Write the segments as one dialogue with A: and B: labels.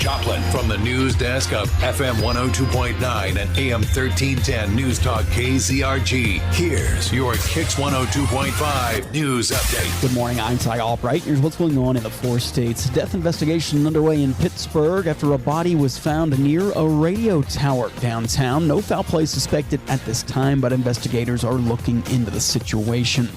A: Joplin. From the news desk of FM 102.9 and AM 1310 News Talk KZRG, here's your KIX 102.5 News Update.
B: Good morning, I'm Ty Albright. Here's what's going on in the 4 states. Death investigation underway in Pittsburgh after a body was found near a radio tower downtown. No foul play suspected at this time, but investigators are looking into the situation.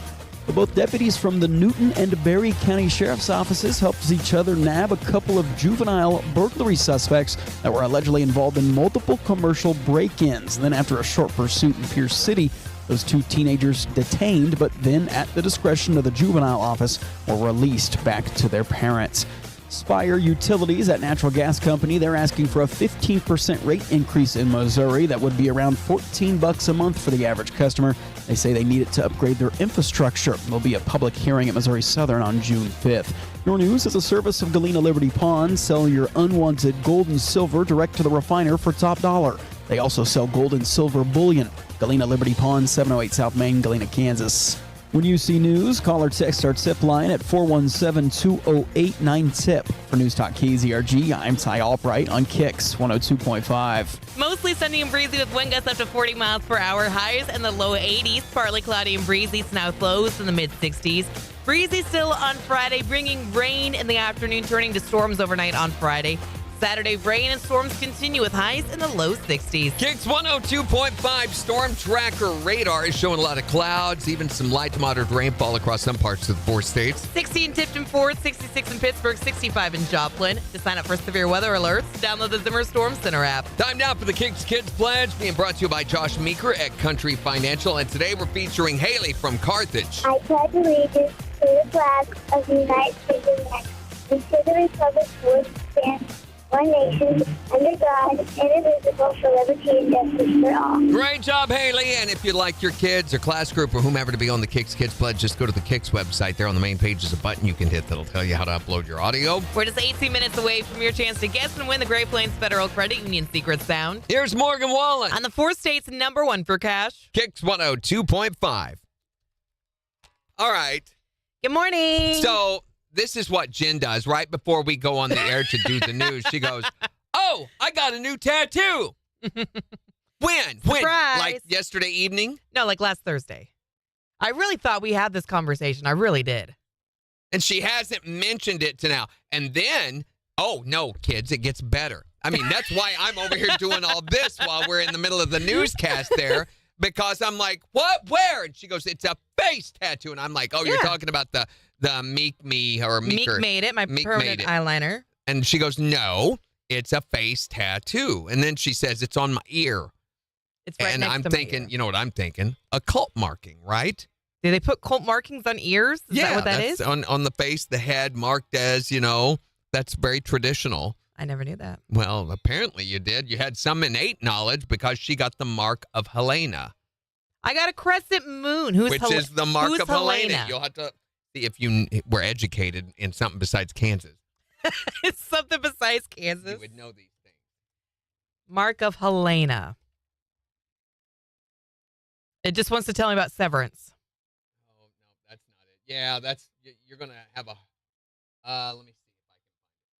B: Both deputies from the Newton and Berry County Sheriff's Offices helped each other nab a couple of juvenile burglary suspects that were allegedly involved in multiple commercial break-ins. And then after a short pursuit in Pierce City, those 2 teenagers detained, but then at the discretion of the juvenile office were released back to their parents. Spire Utilities, that natural gas company, they're asking for a 15% rate increase in Missouri. That would be around $14 a month for the average customer. They say they need it to upgrade their infrastructure. There'll be a public hearing at Missouri Southern on June 5th. Your News is a service of Galena Liberty Pawn. Sell your unwanted gold and silver direct to the refiner for top dollar. They also sell gold and silver bullion. Galena Liberty Pawn, 708 South Main, Galena, Kansas. When you see news, call or text our tip line at 417-208-9TIP. For News Talk KZRG, I'm Ty Albright on KIX 102.5.
C: Mostly sunny and breezy with wind gusts up to 40 miles per hour. Highs in the low 80s. Partly cloudy and breezy. Snow lows in the mid 60s. Breezy still on Friday, bringing rain in the afternoon, turning to storms overnight on Friday. Saturday, rain and storms continue with highs in the low 60s.
D: KIX 102.5 storm tracker radar is showing a lot of clouds, even some light to moderate rainfall across some parts of the 4 states.
C: 60 in Tipton, Ford, 66 in Pittsburgh, 65 in Joplin. To sign up for severe weather alerts, download the Zimmer Storm Center app.
D: Time now for the KIX Kids Pledge, being brought to you by Josh Meeker at Country Financial. And today we're featuring Haley from Carthage.
E: I pledge allegiance to the flag of the United States of America and to the republic for which it stands, one nation, under God, indivisible, for liberty and justice for all.
D: Great job, Haley. And if you'd like your kids or class group or whomever to be on the KIX Kids Pledge, just go to the KIX website. There on the main page is a button you can hit that'll tell you how to upload your audio.
C: We're just 18 minutes away from your chance to guess and win the Great Plains Federal Credit Union Secret Sound.
D: Here's Morgan Wallen
C: On the 4 states, number 1 for cash.
D: KIX 102.5. All right.
C: Good morning.
D: So this is what Jen does right before we go on the air to do the news. She goes, "Oh, I got a new tattoo." When?
C: Surprise.
D: Like yesterday evening?
C: No, like last Thursday. I really thought we had this conversation. I really did.
D: And she hasn't mentioned it to now. And then, oh, no, kids, it gets better. I mean, that's why I'm over here doing all this while we're in the middle of the newscast there, because I'm like, what? Where? And she goes, "It's a face tattoo." And I'm like, oh, you're talking about the Meek Me or Meeker.
C: Meek made it, my permanent eyeliner.
D: And she goes, "No, it's a face tattoo." And then she says, "It's on my ear."
C: It's right
D: and
C: next
D: I'm
C: to my
D: thinking,
C: ear.
D: you know what I'm thinking? A cult marking, right?
C: Do they put cult markings on ears? Is that what that
D: that's
C: is?
D: on the face, the head marked as, that's very traditional.
C: I never knew that.
D: Well, apparently you did. You had some innate knowledge because she got the mark of Helena.
C: I got a crescent moon.
D: Which is the mark
C: who's
D: of Helena.
C: Helena?
D: You'll have to see if you were educated in something besides Kansas.
C: It's something besides Kansas.
D: You would know these things.
C: Mark of Helena. It just wants to tell me about Severance.
D: Oh, no, that's not it. Yeah, you're going to have a, let me see if I can find it.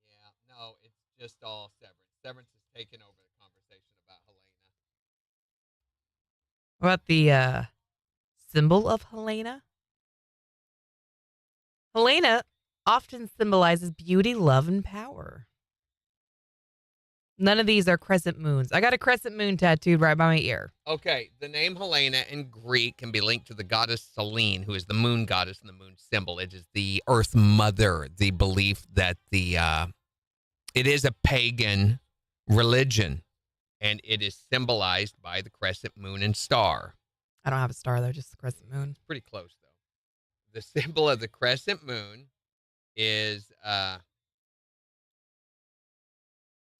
D: Yeah, no, it's just all Severance. Severance has taken over the conversation about Helena.
C: What about the symbol of Helena? Helena often symbolizes beauty, love, and power. None of these are crescent moons. I got a crescent moon tattooed right by my ear.
D: Okay, the name Helena in Greek can be linked to the goddess Selene, who is the moon goddess and the moon symbol. It is the earth mother, the belief that it is a pagan religion, and it is symbolized by the crescent moon and star.
C: I don't have a star, though, just the crescent moon.
D: Pretty close, though. The symbol of the crescent moon is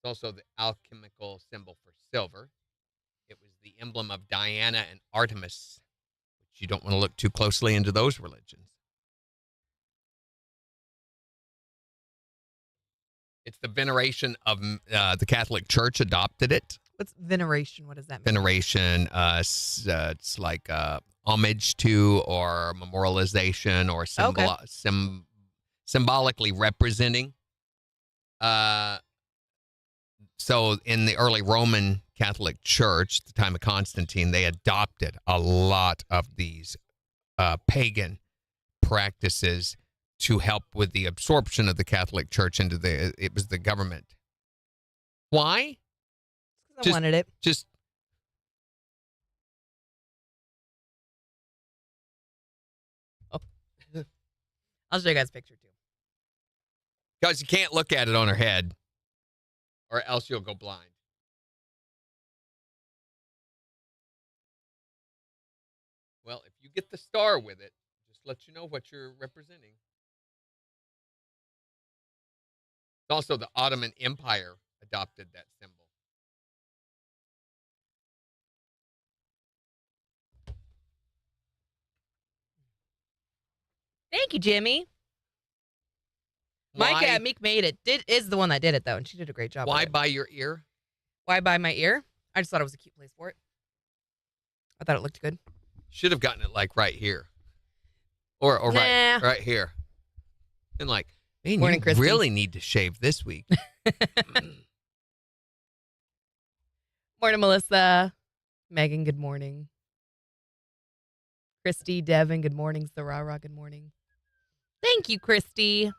D: also the alchemical symbol for silver. It was the emblem of Diana and Artemis, which you don't want to look too closely into those religions. It's the veneration of the Catholic Church adopted it.
C: What's veneration? What does that mean?
D: Veneration, it's like homage to or memorialization or symbolically representing. So in the early Roman Catholic Church, at the time of Constantine, they adopted a lot of these pagan practices to help with the absorption of the Catholic Church into it was the government. Why?
C: I wanted it.
D: Just
C: I'll show you guys a picture too.
D: because you can't look at it on her head, or else you'll go blind. Well, if you get the star with it, just let you know what you're representing. Also, the Ottoman Empire adopted that symbol.
C: Thank you, Jimmy.
D: Why,
C: Micah Meek made it. Is the one that did it though, and she did a great job.
D: why
C: with it.
D: by your ear?
C: Why by my ear? I just thought it was a cute place for it. I thought it looked good.
D: Should have gotten it like right here, or
C: Nah.
D: right here, and like, man,
C: Morning,
D: you
C: Christy.
D: really need to shave this week.
C: Morning, Melissa. Megan, good morning. Christy, Devin, good morning. Sarara, good morning. Thank you, Christy.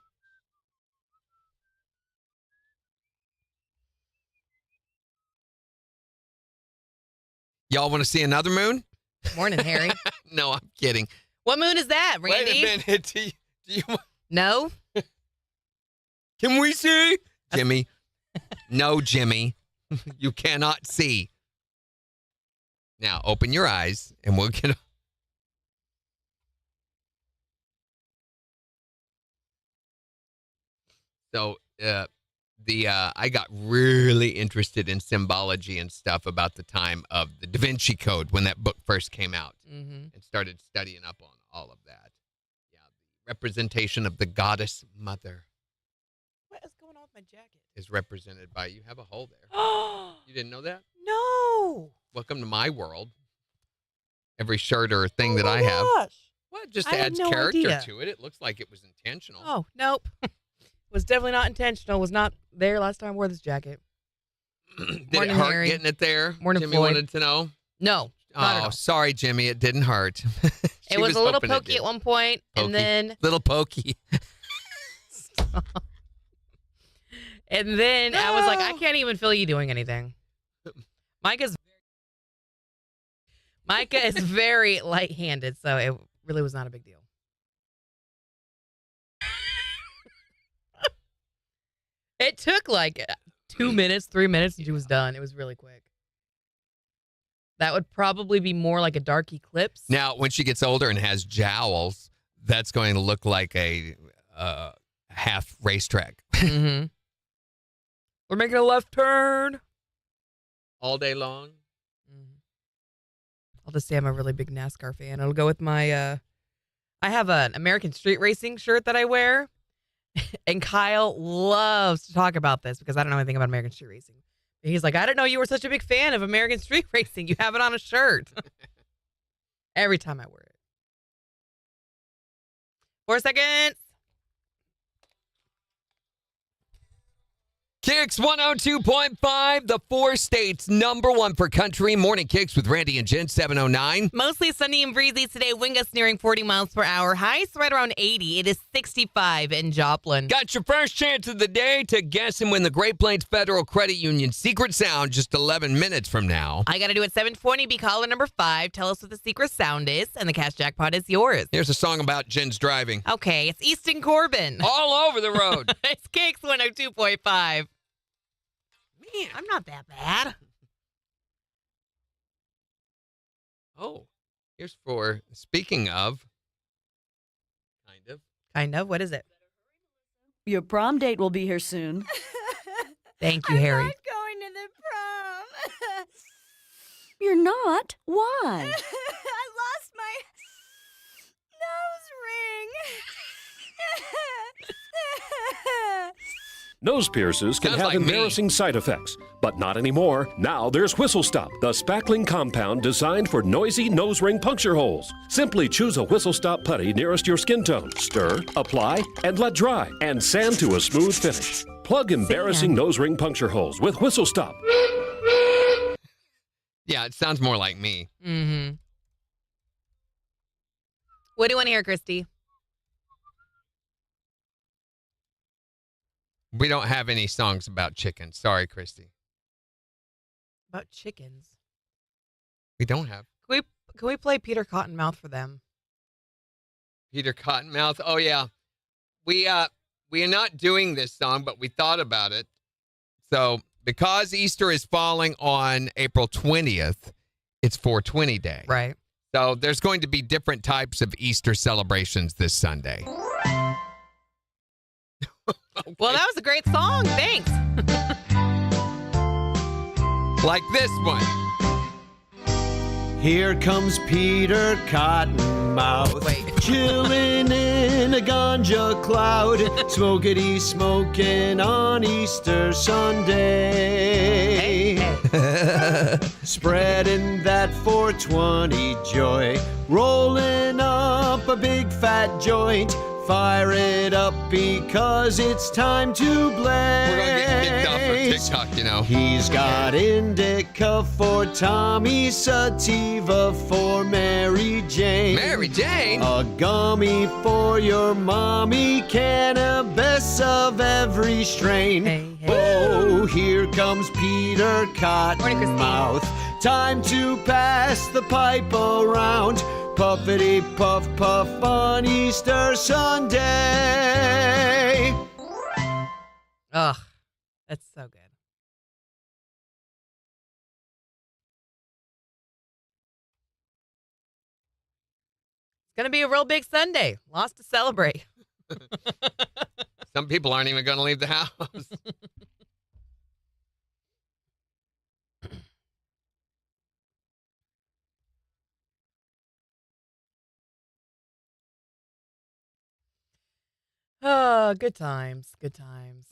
D: Y'all want to see another moon?
C: Morning, Harry.
D: No, I'm kidding.
C: What moon is that, Randy?
D: Wait a minute. Do you,
C: No?
D: can we see? Jimmy. No, Jimmy. You cannot see. Now, open your eyes, and we'll get... So, I got really interested in symbology and stuff about the time of the Da Vinci Code when that book first came out, and started studying up on all of that. Yeah, the representation of the goddess mother
C: What is going on with my jacket?
D: is represented by, you have a hole there.
C: Oh,
D: You didn't know that?
C: no.
D: Welcome to my world. Every shirt or thing that I have.
C: Gosh.
D: Well, it just
C: I had
D: adds
C: no
D: character
C: idea.
D: to it. It looks like it was intentional.
C: Oh, nope. Was definitely not intentional. Was not there last time I wore this jacket.
D: Did
C: Morning,
D: it hurt
C: Harry.
D: getting it there?
C: Morning,
D: Jimmy
C: Floyd.
D: wanted to know.
C: No, not at
D: Oh,
C: all.
D: sorry, Jimmy. It didn't hurt.
C: It was a little
D: hoping it
C: pokey
D: did.
C: at one point,
D: Pokey.
C: and then
D: Little pokey.
C: and then I was like, I can't even feel you doing anything. Micah is very light-handed, so it really was not a big deal. It took like 2 minutes, 3 minutes, and she was done. It was really quick. That would probably be more like a dark eclipse.
D: Now, when she gets older and has jowls, that's going to look like a half racetrack
C: Mm-hmm. We're making a left turn.
D: all day long.
C: I'll just say I'm a really big NASCAR fan. It'll go with my, I have an American Street Racing shirt that I wear. And Kyle loves to talk about this because I don't know anything about American Street Racing. He's like, I didn't know you were such a big fan of American Street Racing. You have it on a shirt. Every time I wear it. 4 seconds.
D: KIX 102.5, the 4 states #1 for country. Morning KIX with Randy and Jen, 709.
C: Mostly sunny and breezy today. Wind gusts nearing 40 miles per hour. Highs right around 80. It is 65 in Joplin.
D: Got your first chance of the day to guess and win the Great Plains Federal Credit Union secret sound just 11 minutes from now.
C: I got to do it 7:20. Be caller number 5. Tell us what the secret sound is, and the cash jackpot is yours.
D: Here's a song about Jen's driving.
C: Okay, it's Easton Corbin.
D: All over the road.
C: It's KIX 102.5.
D: Man.
C: I'm not that bad.
D: Oh, here's for, speaking of, kind of.
C: Kind of. What is it?
F: Your prom date will be here soon.
C: Thank you, Harry.
F: I'm not going to the prom. You're not? Why? I lost my nose ring.
G: Nose pierces can
D: Sounds
G: have
D: like me.
G: embarrassing side effects, but not anymore. Now there's Whistle Stop, the spackling compound designed for noisy nose ring puncture holes. Simply choose a Whistle Stop putty nearest your skin tone. Stir, apply, and let dry, and sand to a smooth finish. Plug embarrassing nose ring puncture holes with Whistle Stop.
D: Yeah, it sounds more like me.
C: Mm-hmm. What do you want to hear, Christy?
D: We don't have any songs about chickens. Sorry, Christy.
C: About chickens.
D: We don't have.
C: Can we play Peter Cottonmouth for them?
D: Peter Cottonmouth. Oh, yeah. We are not doing this song, but we thought about it. So because Easter is falling on April 20th, it's 420 Day.
C: Right.
D: So there's going to be different types of Easter celebrations this Sunday. Okay.
C: Well, that was a great song. Thanks.
D: Like this one.
H: Here comes Peter Cottonmouth, chillin' in a ganja cloud, smokity smoking on Easter Sunday. Spreading that 420 joy, rolling up a big fat joint. Fire it up because it's time to blaze.
D: We're going to get kicked off of TikTok, you know.
H: He's got indica for Tommy, sativa for Mary Jane.
D: Mary Jane?
H: A gummy for your mommy, cannabis of every strain.
C: Hey, hey.
H: Oh, here comes Peter Cottonmouth. Time to pass the pipe around. Puffity puff puff on Easter Sunday.
C: Ugh, that's so good. It's going to be a real big Sunday. Lots to celebrate.
D: Some people aren't even going to leave the house.
C: Oh, good times. Good times.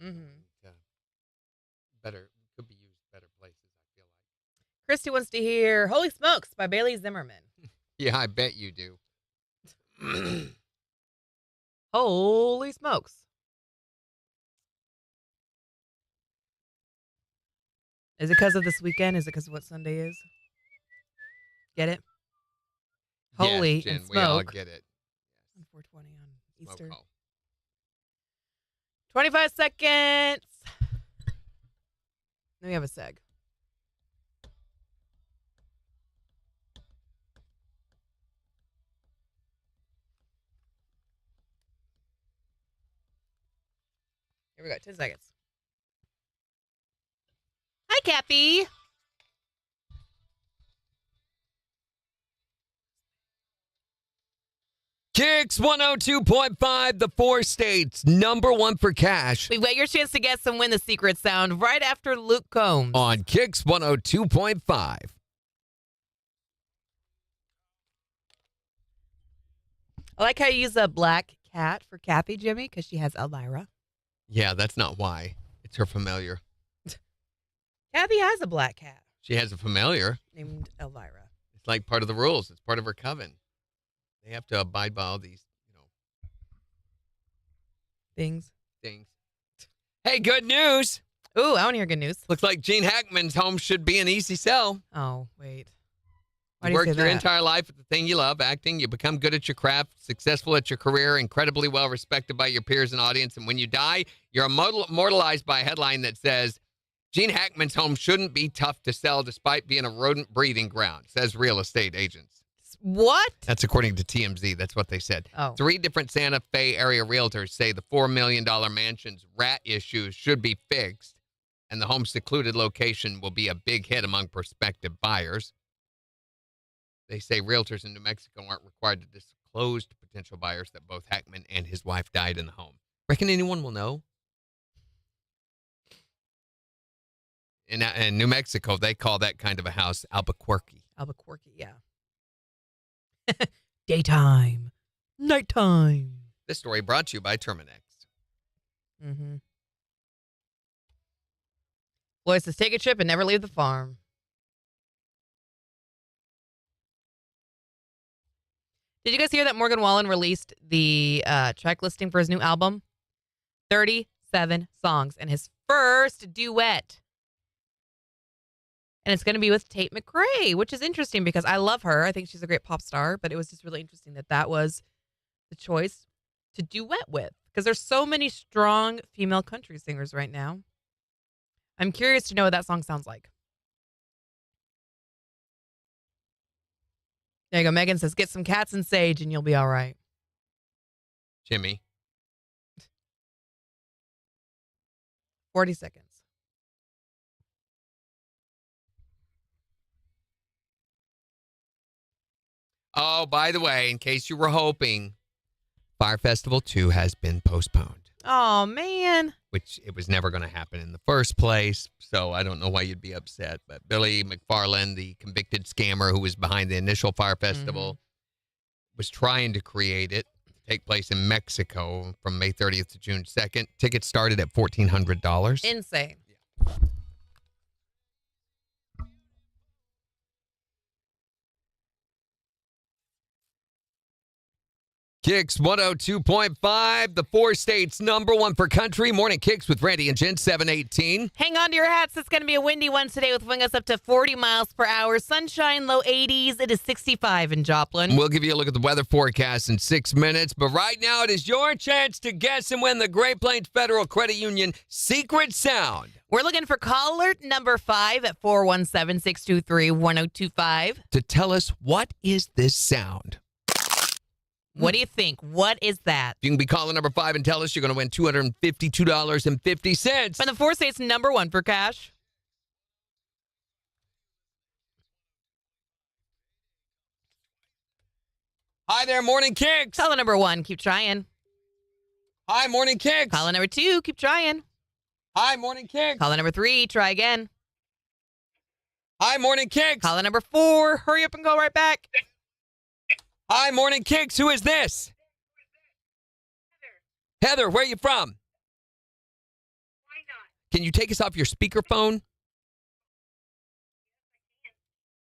C: Mm-hmm.
D: Could be used better places, I feel like.
C: Christy wants to hear Holy Smokes by Bailey Zimmerman.
D: Yeah, I bet you do.
C: Holy smokes. Is it because of this weekend? Is it because of what Sunday is? Get it? Holy
D: yes, Jen,
C: and smoke.
D: we all get it.
C: 420 on
D: Smoke
C: Easter.
D: hole.
C: 25 seconds. Then we have a seg. Here we go. 10 seconds. Hi, Cappy.
D: KIX 102.5, the 4 states, #1 for cash.
C: We've got your chance to guess and win the secret sound right after Luke Combs.
D: On KIX 102.5.
C: I like how you use a black cat for Kathy, Jimmy, because she has Elvira.
D: Yeah, that's not why. It's her familiar.
C: Kathy has a black cat
D: She has a familiar.
C: named Elvira.
D: It's like part of the rules. It's part of her coven. They have to abide by all these,
C: Things.
D: things. Hey, good news.
C: Ooh, I want to hear good news.
D: Looks like Gene Hackman's home should be an easy sell.
C: Oh, wait. Why
D: You
C: do you
D: work
C: say
D: your
C: that?
D: entire life at the thing you love, acting. You become good at your craft, successful at your career, incredibly well respected by your peers and audience. And when you die, you're immortalized by a headline that says, Gene Hackman's home shouldn't be tough to sell despite being a rodent breeding ground, says real estate agents.
C: What?
D: That's according to TMZ. That's what they said.
C: Oh.
D: 3 different Santa Fe area realtors say the $4 million mansion's rat issues should be fixed, and the home's secluded location will be a big hit among prospective buyers. They say realtors in New Mexico aren't required to disclose to potential buyers that both Hackman and his wife died in the home. Reckon anyone will know? In New Mexico, they call that kind of a house Albuquerque.
C: Albuquerque, yeah. Daytime. Nighttime.
D: This story brought to you by Terminex.
C: Mm-hmm. Floyd says, take a trip and never leave the farm. Did you guys hear that Morgan Wallen released the track listing for his new album? 37 songs and his first duet. And it's going to be with Tate McRae, which is interesting because I love her. I think she's a great pop star, but it was just really interesting that that was the choice to duet with because there's so many strong female country singers right now. I'm curious to know what that song sounds like. There you go. Megan says, get some cats and sage and you'll be all right.
D: Jimmy.
C: 40 seconds.
D: Oh, by the way, in case you were hoping, Fire Festival 2 has been postponed,
C: Oh, man.
D: which it was never going to happen in the first place. So I don't know why you'd be upset. But Billy McFarland, the convicted scammer who was behind the initial Fire Festival, was trying to create it to take place in Mexico from May 30th to June 2nd. Tickets started at $1,400.
C: Insane.
D: KIX 102.5, the 4 states number 1 for country. Morning KIX with Randy and Jen, 718.
C: Hang on to your hats. It's going to be a windy one today with wind gusts up to 40 miles per hour. Sunshine, low 80s. It is 65 in Joplin.
D: We'll give you a look at the weather forecast in 6 minutes. But right now, it is your chance to guess and win the Great Plains Federal Credit Union Secret Sound.
C: We're looking for caller number 5 at 417-623-1025.
D: To tell us, what is this sound?
C: What do you think? What is that?
D: If you can be caller number 5 and tell us, you're going to win $252.50.
C: From the 4 states number 1 for cash.
D: Hi there, Morning KIX.
C: Caller number 1, keep trying.
D: Hi, Morning KIX.
C: Caller number 2, keep trying.
D: Hi, Morning KIX.
C: Caller number 3, try again.
D: Hi, Morning KIX.
C: Caller number 4, hurry up and go right back.
D: Hi, Morning KIX. Who is this? Heather, where are you from?
E: Why not?
D: Can you take us off your speakerphone?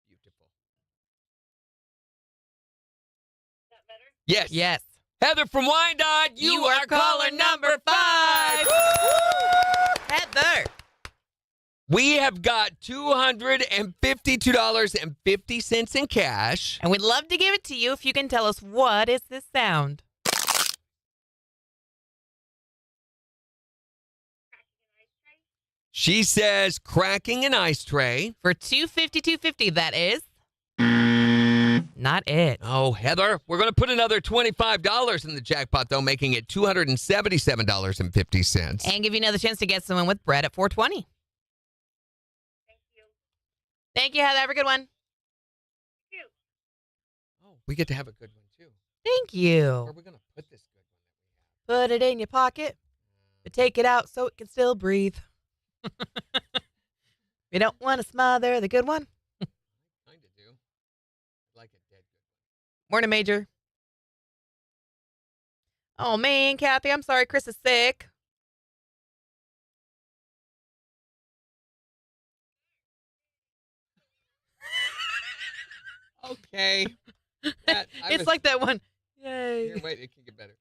D: Beautiful.
E: Is that better?
D: Yes.
C: Yes.
D: Heather from Wyandotte, you are caller number 5.
C: Heather.
D: We have got $252.50 in cash.
C: And we'd love to give it to you if you can tell us what is this sound.
D: She says cracking an ice tray.
C: For $250, that is not it.
D: Oh, Heather, we're going to put another $25 in the jackpot, though, making it $277.50.
C: And give you another chance to get someone with bread at $420. Thank you, Heather. Have a good one.
D: Oh, we get to have a good one, too.
C: Thank
D: Where
C: you.
D: are we going to put this good one?
C: Put it in your pocket, but take it out so it can still breathe. We don't want to smother the good one.
D: Kind of do. Like a dead good one.
C: Morning, Major. Oh, man, Kathy, I'm sorry. Chris is sick.
D: Okay.
C: It's like that one. Yay.
D: Here, wait, it can get better.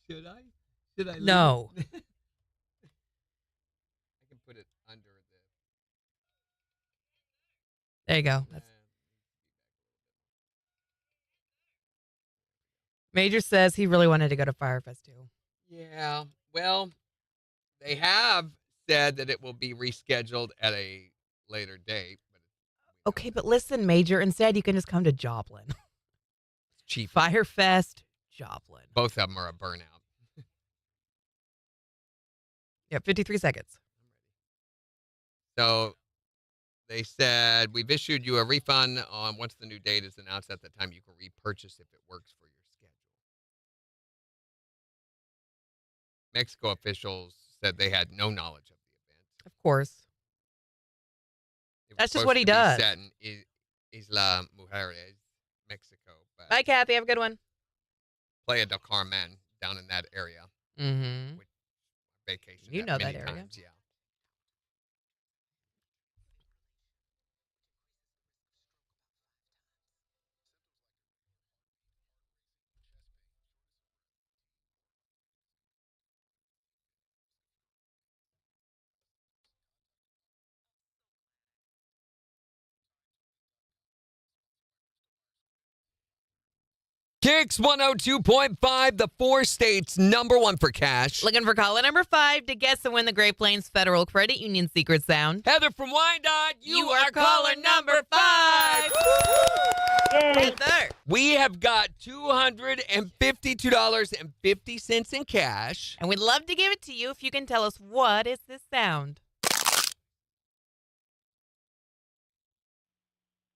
D: Should I?
C: No.
D: I can put it under the.
C: There you go. Major says he really wanted to go to Firefest too.
D: Yeah. Well, they have said that it will be rescheduled at a later date.
C: Okay, but listen, Major, instead you can just come to Joplin.
D: It's cheap.
C: Firefest, Joplin.
D: Both of them are a burnout.
C: Yeah, 53 seconds.
D: So they said, we've issued you a refund on once the new date is announced. At the time, you can repurchase if it works for your schedule. Mexico officials said they had no knowledge of the event.
C: Of course.
D: It was
C: That's just
D: supposed
C: what he
D: to be
C: does.
D: Set in Isla Mujeres, Mexico. But
C: Bye, Kathy. Have a good one.
D: Playa del Carmen down in that area.
C: Mm-hmm.
D: Which vacation.
C: You know
D: many
C: that area.
D: times, yeah. KIX 102.5, the 4 states number 1 for cash.
C: Looking for caller number 5 to guess and win the Great Plains Federal Credit Union Secret Sound.
D: Heather from Wyandotte,
C: You are caller number 5. Heather.
D: We have got $252.50 in cash.
C: And we'd love to give it to you if you can tell us what is this sound.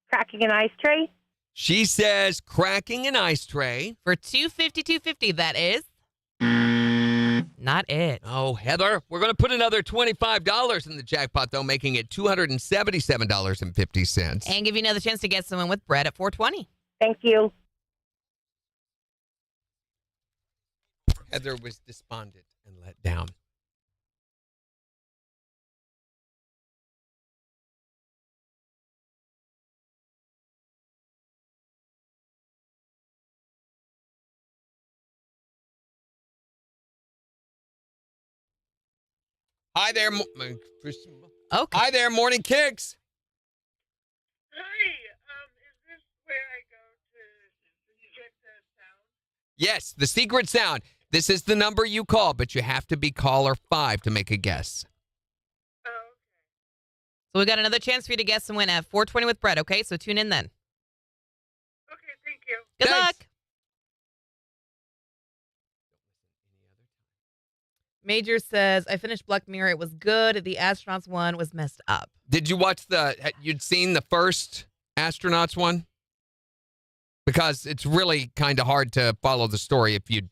I: Cracking an ice tray.
D: She says cracking an ice tray.
C: For $252.50, that is not it.
D: Oh, Heather, we're going to put another $25 in the jackpot, though, making it $277.50.
C: And give you another chance to get someone with bread at $420.
I: Thank you.
D: Heather was despondent and let down. Hi there,
C: Okay.
D: Hi there, Morning Kicks.
J: Hi, is this where I go to get the sound?
D: Yes, the secret sound. This is the number you call, but you have to be caller 5 to make a guess.
J: Oh, okay.
C: So we got another chance for you to guess and win at $420 with bread, okay? So tune in then.
J: Okay, thank you.
C: Good
D: Thanks.
C: luck. Major says, I finished Black Mirror. It was good. The astronauts one was messed up.
D: Did you watch you'd seen the first astronauts one? Because it's really kind of hard to follow the story if you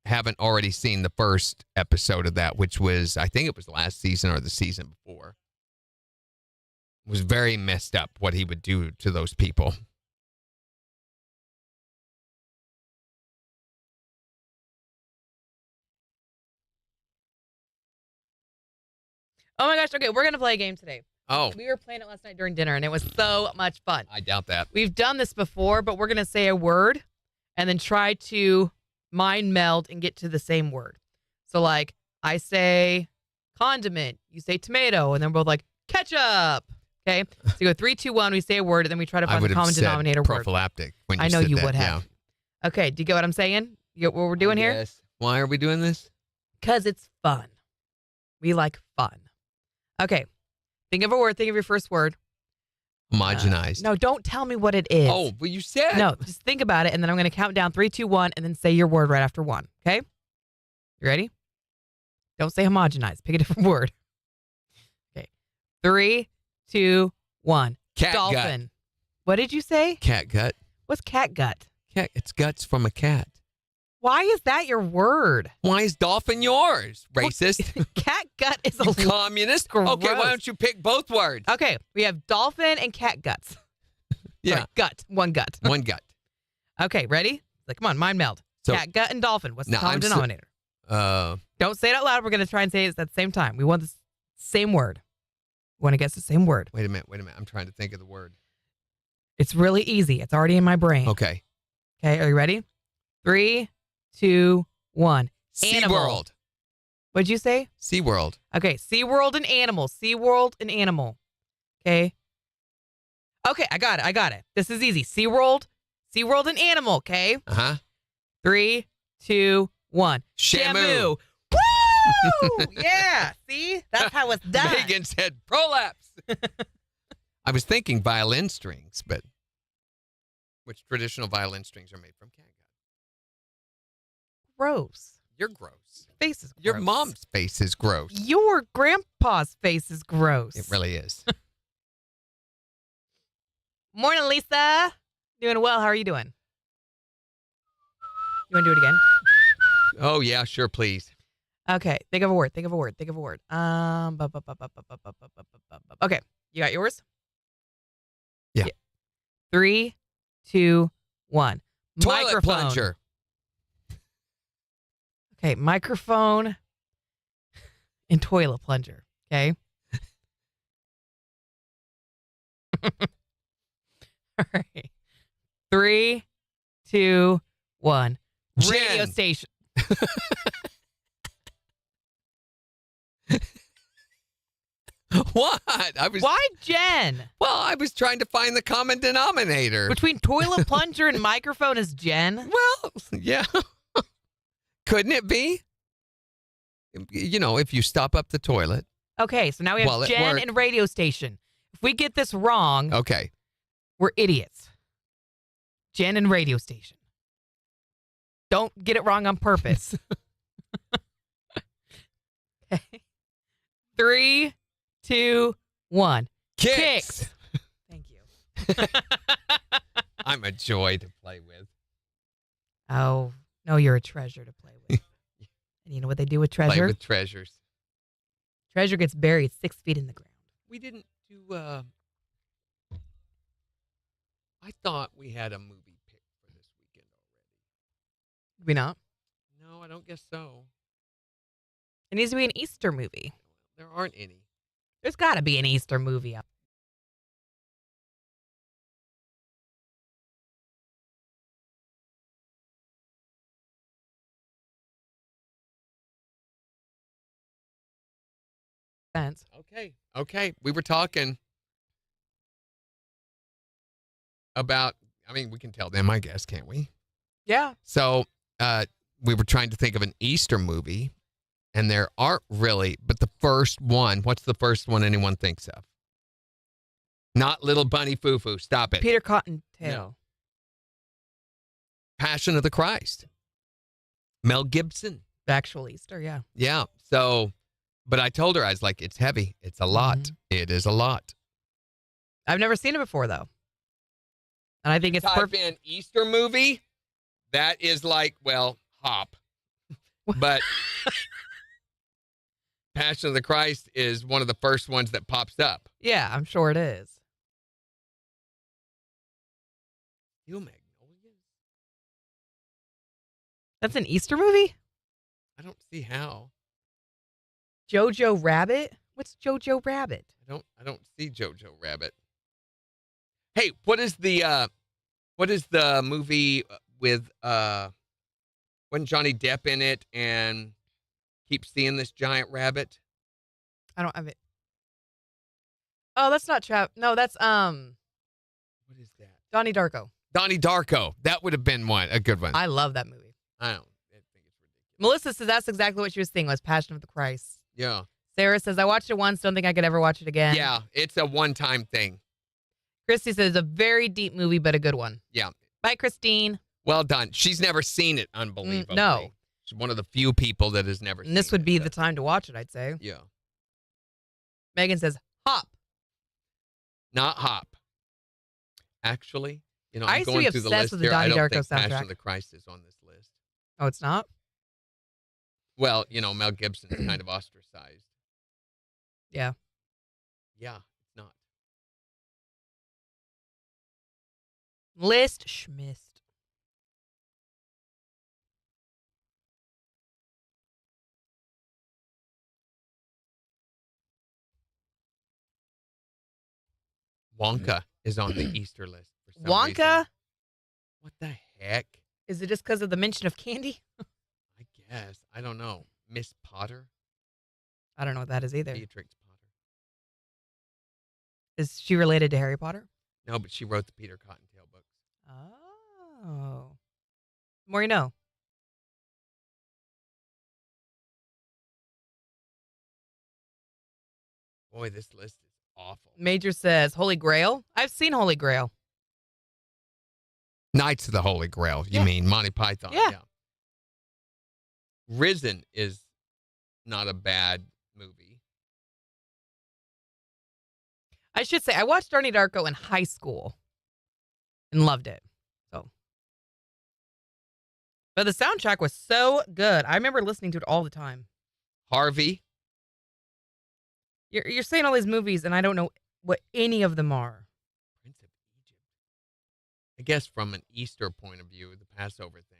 D: haven't already seen the first episode of that, which was, I think it was last season or the season before. It was very messed up what he would do to those people.
C: Oh my gosh. Okay, we're going to play a game today.
D: Oh,
C: We were playing it last night during dinner, and it was so much fun.
D: I doubt that.
C: We've done this before, but we're going to say a word and then try to mind meld and get to the same word. So, like, I say condiment, you say tomato, and then we're both like, ketchup. Okay? So you go 3, 2, 1, we say a word, and then we try to
D: I
C: find
D: would
C: the
D: have
C: common
D: said
C: denominator word.
D: prophylactic when you
C: I know
D: said
C: you
D: that,
C: would have. Okay, do you get what I'm saying? You get what we're doing here?
D: Yes. Why are we doing this?
C: Because it's fun. We like fun. Okay. Think of a word. Think of your first word.
D: Homogenized.
C: No, don't tell me what it is.
D: Oh, well, you said.
C: No, just think about it, and then I'm going to count down 3, 2, 1, and then say your word right after 1. Okay? You ready? Don't say homogenize. Pick a different word. Okay. 3, 2, 1.
D: Cat
C: Dolphin.
D: gut.
C: What did you say?
D: Cat gut.
C: What's cat gut?
D: Cat. It's guts from a cat.
C: Why is that your word?
D: Why is dolphin yours? Racist.
C: Cat gut is
D: You
C: a
D: communist. Okay, why
C: gross.
D: don't you pick both words?
C: Okay, we have dolphin and cat guts.
D: Yeah.
C: Sorry, gut. One gut.
D: One gut.
C: Okay, ready? Like, come on, mind meld.
D: So-
C: Cat, gut, and dolphin. What's the
D: Now,
C: common
D: I'm so-
C: denominator? Don't say it out loud. We're going to try and say it at the same time. We want the same word. We want to guess the same word.
D: Wait a minute. I'm trying to think of the word.
C: It's really easy. It's already in my brain.
D: Okay.
C: Okay, are you ready? 3, 2, 1. Animal.
D: SeaWorld.
C: What'd you say?
D: SeaWorld.
C: Okay, SeaWorld and animal. SeaWorld and animal. Okay. Okay, I got it. This is easy. SeaWorld and animal, okay?
D: Uh-huh.
C: 3, 2, 1.
D: Shamu.
C: Woo! Yeah, see? That's how it's done.
D: Megan said prolapse. I was thinking violin strings, but which traditional violin strings are made from catgut?
C: Gross.
D: You're gross.
C: Face is gross.
D: Your mom's face is gross.
C: Your grandpa's face is gross.
D: It really is.
C: Morning, Lisa. Doing well. How are you doing? You want to do it again?
D: Oh, yeah, sure, please.
C: Okay. Think of a word. Okay. You got yours?
D: Yeah.
C: 3, 2, 1.
D: Toilet
C: Microphone.
D: plunger.
C: Okay. Microphone and toilet plunger. Okay. All right. 3, 2, 1. Radio
D: Jen.
C: station.
D: What?
C: Why Jen?
D: Well, I was trying to find the common denominator.
C: Between toilet plunger and microphone is Jen?
D: Well, yeah. Couldn't it be? You know, if you stop up the toilet.
C: Okay, so now we have
D: Well, it
C: Jen
D: worked.
C: and radio station. If we get this wrong,
D: Okay.
C: we're idiots. Jen and radio station. Don't get it wrong on purpose. Okay. 3, 2, 1.
D: KIX.
C: Thank you.
D: I'm a joy to play with.
C: Oh, no, you're a treasure to play with. And you know what they do with treasure?
D: Play with treasures.
C: Treasure gets buried 6 feet in the ground.
D: We didn't do, I thought we had a movie pick for this weekend already.
C: Did we not?
D: No, I don't guess so.
C: It needs to be an Easter movie.
D: There aren't any.
C: There's got to be an Easter movie up. Sense.
D: Okay. We were talking about, I mean, we can tell them, I guess, can't we?
C: Yeah.
D: So we were trying to think of an Easter movie, and there aren't really, but the first one, what's the first one anyone thinks of? Not Little Bunny Foo-Foo. Stop it.
C: Peter Cottontail.
D: No. Passion of the Christ. Mel Gibson.
C: Actual Easter, yeah.
D: Yeah. So, but I told her, I was like, it's heavy. It's a lot.
C: Mhm.
D: It is a lot.
C: I've never seen it before, though. And I think it's
D: Type
C: perfect.
D: in Easter movie. That is like, well, hop. But Passion of the Christ is one of the first ones that pops up.
C: Yeah, I'm sure it is.
D: You Magnolias?
C: That's an Easter movie?
D: I don't see how.
C: Jojo Rabbit? What's Jojo Rabbit?
D: I don't see Jojo Rabbit. Hey, what is the movie with wasn't Johnny Depp in it and keep seeing this giant rabbit?
C: I don't have it. Oh, that's not Trap. No, that's
D: What is that?
C: Donnie Darko.
D: Donnie Darko. That would have been a good one.
C: I love that movie.
D: I think it's ridiculous.
C: Melissa says that's exactly what she was thinking was Passion of the Christ.
D: Yeah.
C: Sarah says, I watched it once, don't think I could ever watch it again.
D: Yeah, it's a one-time thing.
C: Christy says, a very deep movie, but a good one.
D: Yeah.
C: Bye, Christine.
D: Well done. She's never seen it, unbelievably.
C: No.
D: She's one of the few people that has never seen it.
C: And this would be
D: so-
C: the time to watch it, I'd say.
D: Yeah.
C: Megan says, hop.
D: Not hop. Actually,
C: I
D: I'm
C: used to
D: going
C: be
D: through the
C: obsessed
D: list
C: with the
D: here. I
C: Donnie
D: don't
C: Darko
D: think Passion
C: soundtrack.
D: of the Christ is on this list.
C: Oh, it's not?
D: Well, Mel Gibson's kind of ostracized.
C: Yeah.
D: Yeah, it's not.
C: List schmist.
D: Wonka is on the Easter list for some
C: Wonka?
D: reason. What the heck?
C: Is it just because of the mention of candy?
D: I guess. I don't know. Miss Potter?
C: I don't know what that is either.
D: Beatrix Potter.
C: Is she related to Harry Potter?
D: No, but she wrote the Peter Cottontail books.
C: Oh. The more you know.
D: Boy, this list is awful.
C: Major says Holy Grail. I've seen Holy Grail.
D: Knights of the Holy Grail, you mean Monty Python?
C: Yeah.
D: Risen is not a bad movie.
C: I should say I watched Donnie Darko in high school and loved it. But the soundtrack was so good. I remember listening to it all the time.
D: Harvey.
C: You're saying all these movies, and I don't know what any of them are.
D: Prince of Egypt. I guess from an Easter point of view, the Passover thing.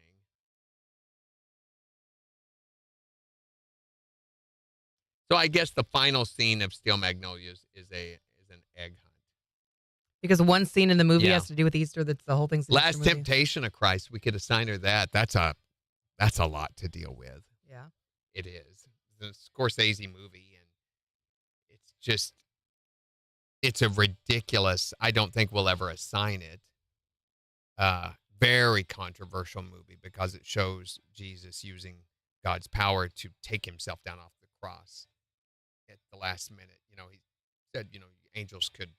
D: So I guess the final scene of Steel Magnolias is an egg hunt.
C: Because one scene in the movie has to do with Easter. That's the whole thing's an Easter
D: Last
C: movie.
D: Temptation of Christ. We could assign her that. That's a lot to deal with.
C: Yeah.
D: It is. It's a Scorsese movie, and it's a ridiculous, I don't think we'll ever assign it. Very controversial movie because it shows Jesus using God's power to take himself down off the cross at the last minute. He said, angels could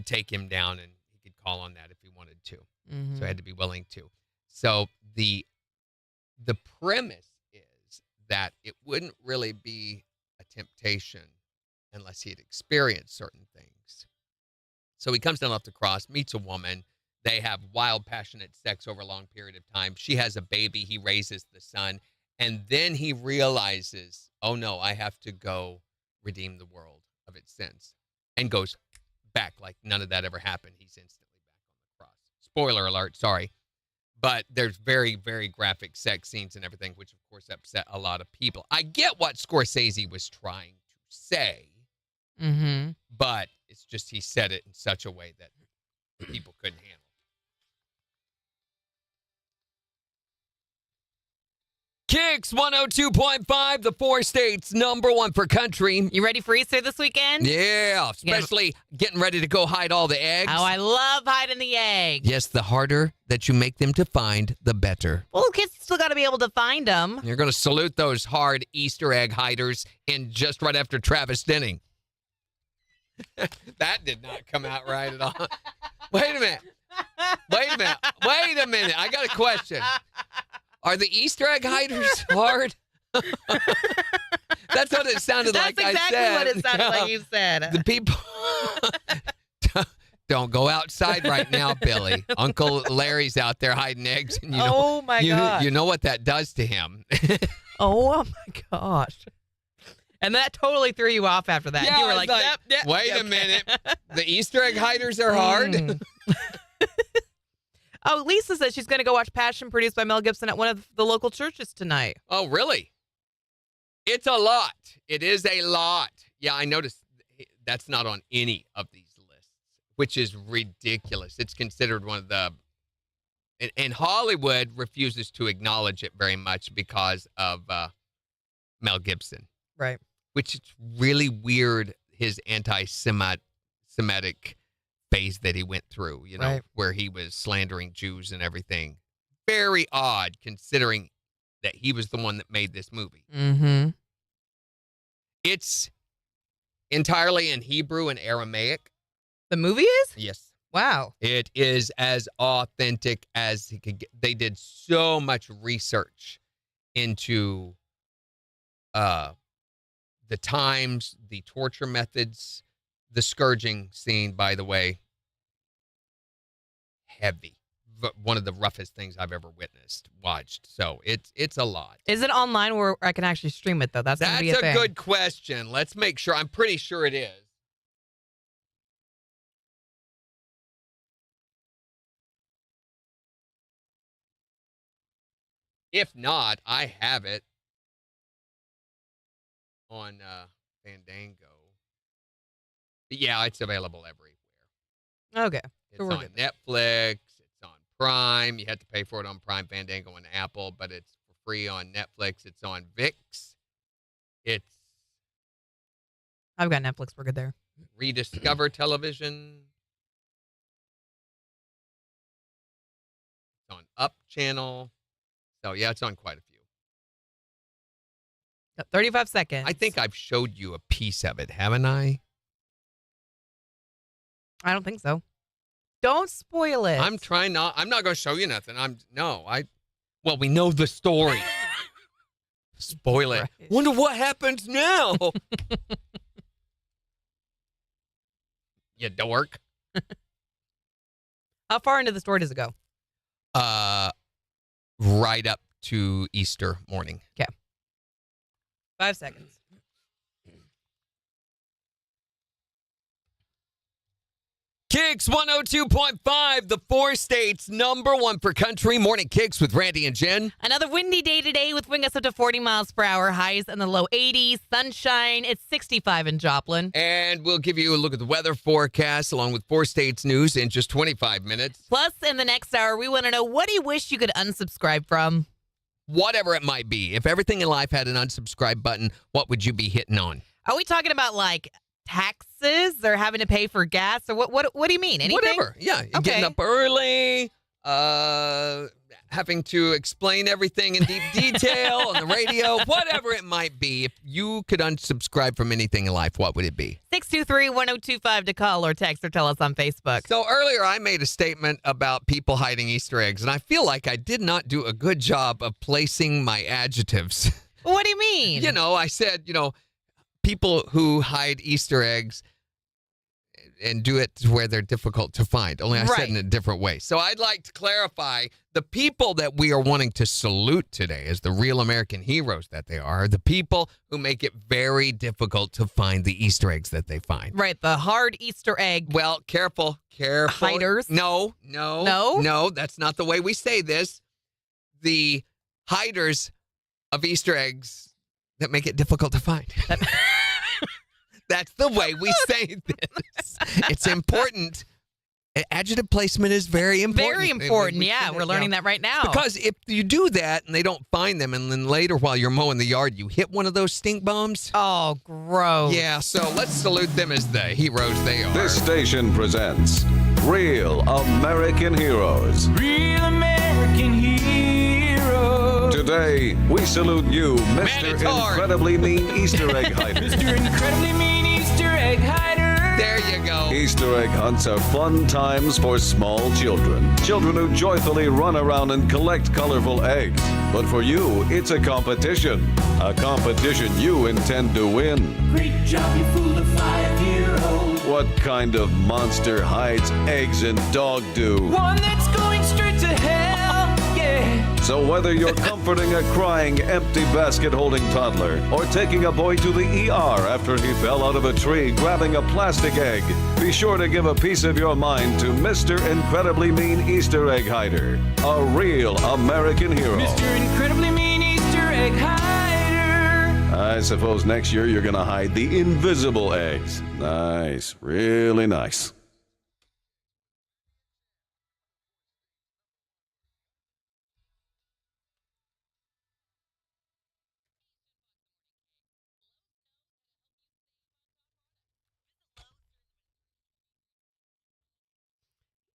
D: take him down, and he could call on that if he wanted to.
C: Mm-hmm.
D: So he had to be willing to. So the premise is that it wouldn't really be a temptation unless he had experienced certain things. So he comes down off the cross, meets a woman. They have wild, passionate sex over a long period of time. She has a baby. He raises the son. And then he realizes, oh, no, I have to go redeem the world of its sins. And goes back like none of that ever happened. He's instantly back on the cross. Spoiler alert, sorry. But there's very, very graphic sex scenes and everything, which, of course, upset a lot of people. I get what Scorsese was trying to say, but it's just he said it in such a way that people couldn't handle. KIX 102.5, the 4 states, #1 for country.
C: You ready for Easter this weekend?
D: Yeah, especially getting ready to go hide all the eggs.
C: Oh, I love hiding the eggs.
D: Yes, the harder that you make them to find, the better.
C: Well, kids still got to be able to find them.
D: You're going to salute those hard Easter egg hiders in just right after Travis Denning. That did not come out right at all. Wait a minute. I got a question. Are the Easter egg hiders hard? That's what it sounded like I said.
C: That's exactly what it sounded like you said.
D: The people... Don't go outside right now, Billy. Uncle Larry's out there hiding eggs. And
C: my gosh.
D: You know what that does to him.
C: Oh, my gosh. And that totally threw you off after that.
D: Yeah,
C: you were like, yep,
D: wait a minute. The Easter egg hiders are hard?
C: Oh, Lisa says she's going to go watch Passion produced by Mel Gibson at one of the local churches tonight.
D: Oh, really? It's a lot. It is a lot. Yeah, I noticed that's not on any of these lists, which is ridiculous. It's considered one of the... And Hollywood refuses to acknowledge it very much because of Mel Gibson.
C: Right.
D: Which is really weird, his anti-Semitic phase that he went through, where he was slandering Jews and everything. Very odd, considering that he was the one that made this movie.
C: Mm-hmm.
D: It's entirely in Hebrew and Aramaic.
C: The movie is?
D: Yes.
C: Wow.
D: It is as authentic as he could get. They did so much research into the times, the torture methods, the scourging scene, by the way, heavy. One of the roughest things I've ever watched. So it's a lot.
C: Is it online where I can actually stream it, though? That's going to be a thing.
D: Good question. Let's make sure. I'm pretty sure it is. If not, I have it on Fandango. Yeah, it's available everywhere.
C: Okay.
D: It's
C: So we're
D: on
C: good.
D: Netflix. It's on Prime. You have to pay for it on Prime, Fandango, and Apple, but it's for free on Netflix. It's on VIX. It's
C: I've got Netflix. We're good there.
D: Rediscover Television. It's on Up Channel. So, yeah, it's on quite a few.
C: Got 35 seconds.
D: I think I've showed you a piece of it, haven't I?
C: I don't think so. Don't spoil it.
D: I'm not going to show you nothing. Well, we know the story. Spoil it.
C: Right.
D: Wonder what happens now. You dork.
C: How far into the story does it go?
D: Right up to Easter morning.
C: Okay. 5 seconds.
D: KIX 102.5, the 4 states #1 for country. Morning KIX with Randy and Jen.
C: Another windy day today with wind gusts up to 40 miles per hour, highs in the low 80s, sunshine. It's 65 in Joplin.
D: And we'll give you a look at the weather forecast along with 4 states news in just 25 minutes.
C: Plus, in the next hour, we want to know, what do you wish you could unsubscribe from?
D: Whatever it might be. If everything in life had an unsubscribe button, what would you be hitting on?
C: Are we talking about like taxes or having to pay for gas, or what do you mean? Anything?
D: Whatever. Yeah.
C: Okay.
D: Getting up early, having to explain everything in deep detail on the radio, whatever it might be. If you could unsubscribe from anything in life, what would it be?
C: 623-1025 to call or text or tell us on Facebook.
D: So earlier I made a statement about people hiding Easter eggs, and I feel like I did not do a good job of placing my adjectives.
C: What do you mean?
D: I said, people who hide Easter eggs and do it to where they're difficult to find. Only I said in a different way. So I'd like to clarify, the people that we are wanting to salute today as the real American heroes that they are the people who make it very difficult to find the Easter eggs that they find.
C: Right, the hard Easter egg.
D: Well, careful.
C: Hiders?
D: No, that's not the way we say this. The hiders of Easter eggs that make it difficult to find. That's the way we say this. It's important. Adjective placement is very important.
C: Very important, yeah. We're learning that right now.
D: Because if you do that and they don't find them, and then later while you're mowing the yard, you hit one of those stink bombs.
C: Oh, gross.
D: Yeah, so let's salute them as the heroes they are.
K: This station presents Real American Heroes.
L: Real American Heroes.
K: Today, we salute you, Mr. Incredibly Mean Easter Egg Hider.
L: Mr. Incredibly Mean Easter Egg Hider.
D: There you go.
K: Easter egg hunts are fun times for small children. Children who joyfully run around and collect colorful eggs. But for you, it's a competition. A competition you intend to win.
L: Great job, you fool the 5-year-old.
K: What kind of monster hides eggs in dog do?
L: One that's going straight to hell, yeah.
K: So whether you're comforting a crying, empty basket-holding toddler or taking a boy to the ER after he fell out of a tree grabbing a plastic egg, be sure to give a piece of your mind to Mr. Incredibly Mean Easter Egg Hider, a real American hero.
L: Mr. Incredibly Mean Easter Egg Hider.
K: I suppose next year you're going to hide the invisible eggs. Nice, really nice.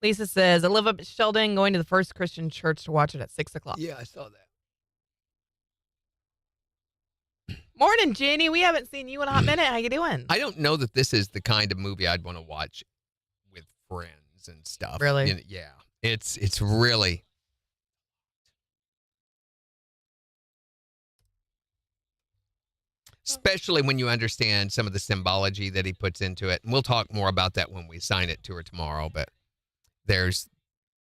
C: Lisa says, I live up at Sheldon, going to the First Christian Church to watch it at 6 o'clock.
D: Yeah, I saw that.
C: Morning, Jenny. We haven't seen you in a hot minute. How you doing?
D: I don't know that this is the kind of movie I'd want to watch with friends and stuff.
C: Really?
D: Yeah. It's really... Especially when you understand some of the symbology that he puts into it. And we'll talk more about that when we sign it to her tomorrow. But there's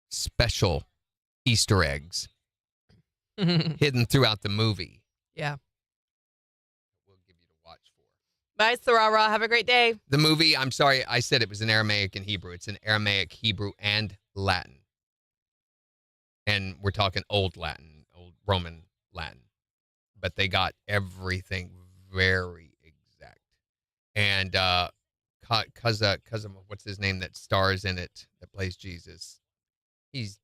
D: special Easter eggs hidden throughout the movie.
C: Yeah.
D: We'll give you to watch for.
C: Bye, Sarara. Have a great day.
D: The movie, I'm sorry, I said it was in Aramaic and Hebrew. It's in Aramaic, Hebrew, and Latin. And we're talking Old Latin. Roman Latin, but they got everything very exact. And cause of what's his name that stars in it that plays Jesus, he's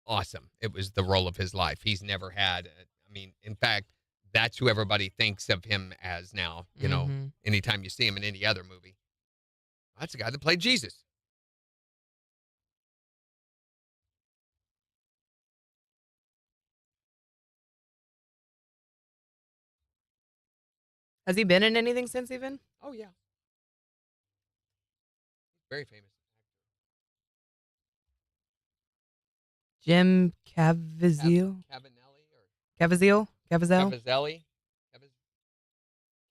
D: awesome. It was the role of his life. He's never had. I mean, in fact, that's who everybody thinks of him as now. You know, anytime you see him in any other movie, that's the guy that played Jesus.
C: Has he been in anything since even?
D: Oh yeah, very famous.
C: Jim Caviezel? Caviezel? Caviezel?
D: Caviezelli?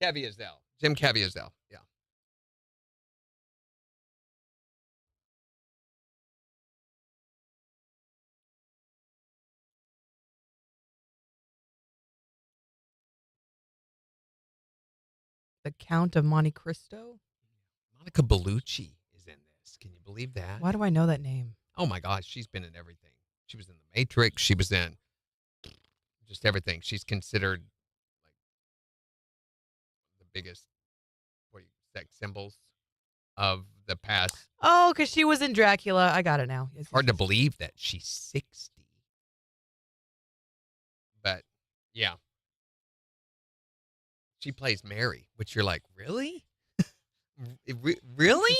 D: Caviezel. Jim Caviezel. Yeah.
C: The Count of Monte Cristo?
D: Monica Bellucci is in this. Can you believe that?
C: Why do I know that name?
D: Oh my gosh, she's been in everything. She was in The Matrix. She was in just everything. She's considered like the biggest sex symbols of the past.
C: Oh, because she was in Dracula. I got it now. Yes,
D: Hard to believe that she's 60. But yeah. She plays Mary, which you're like, really? Really?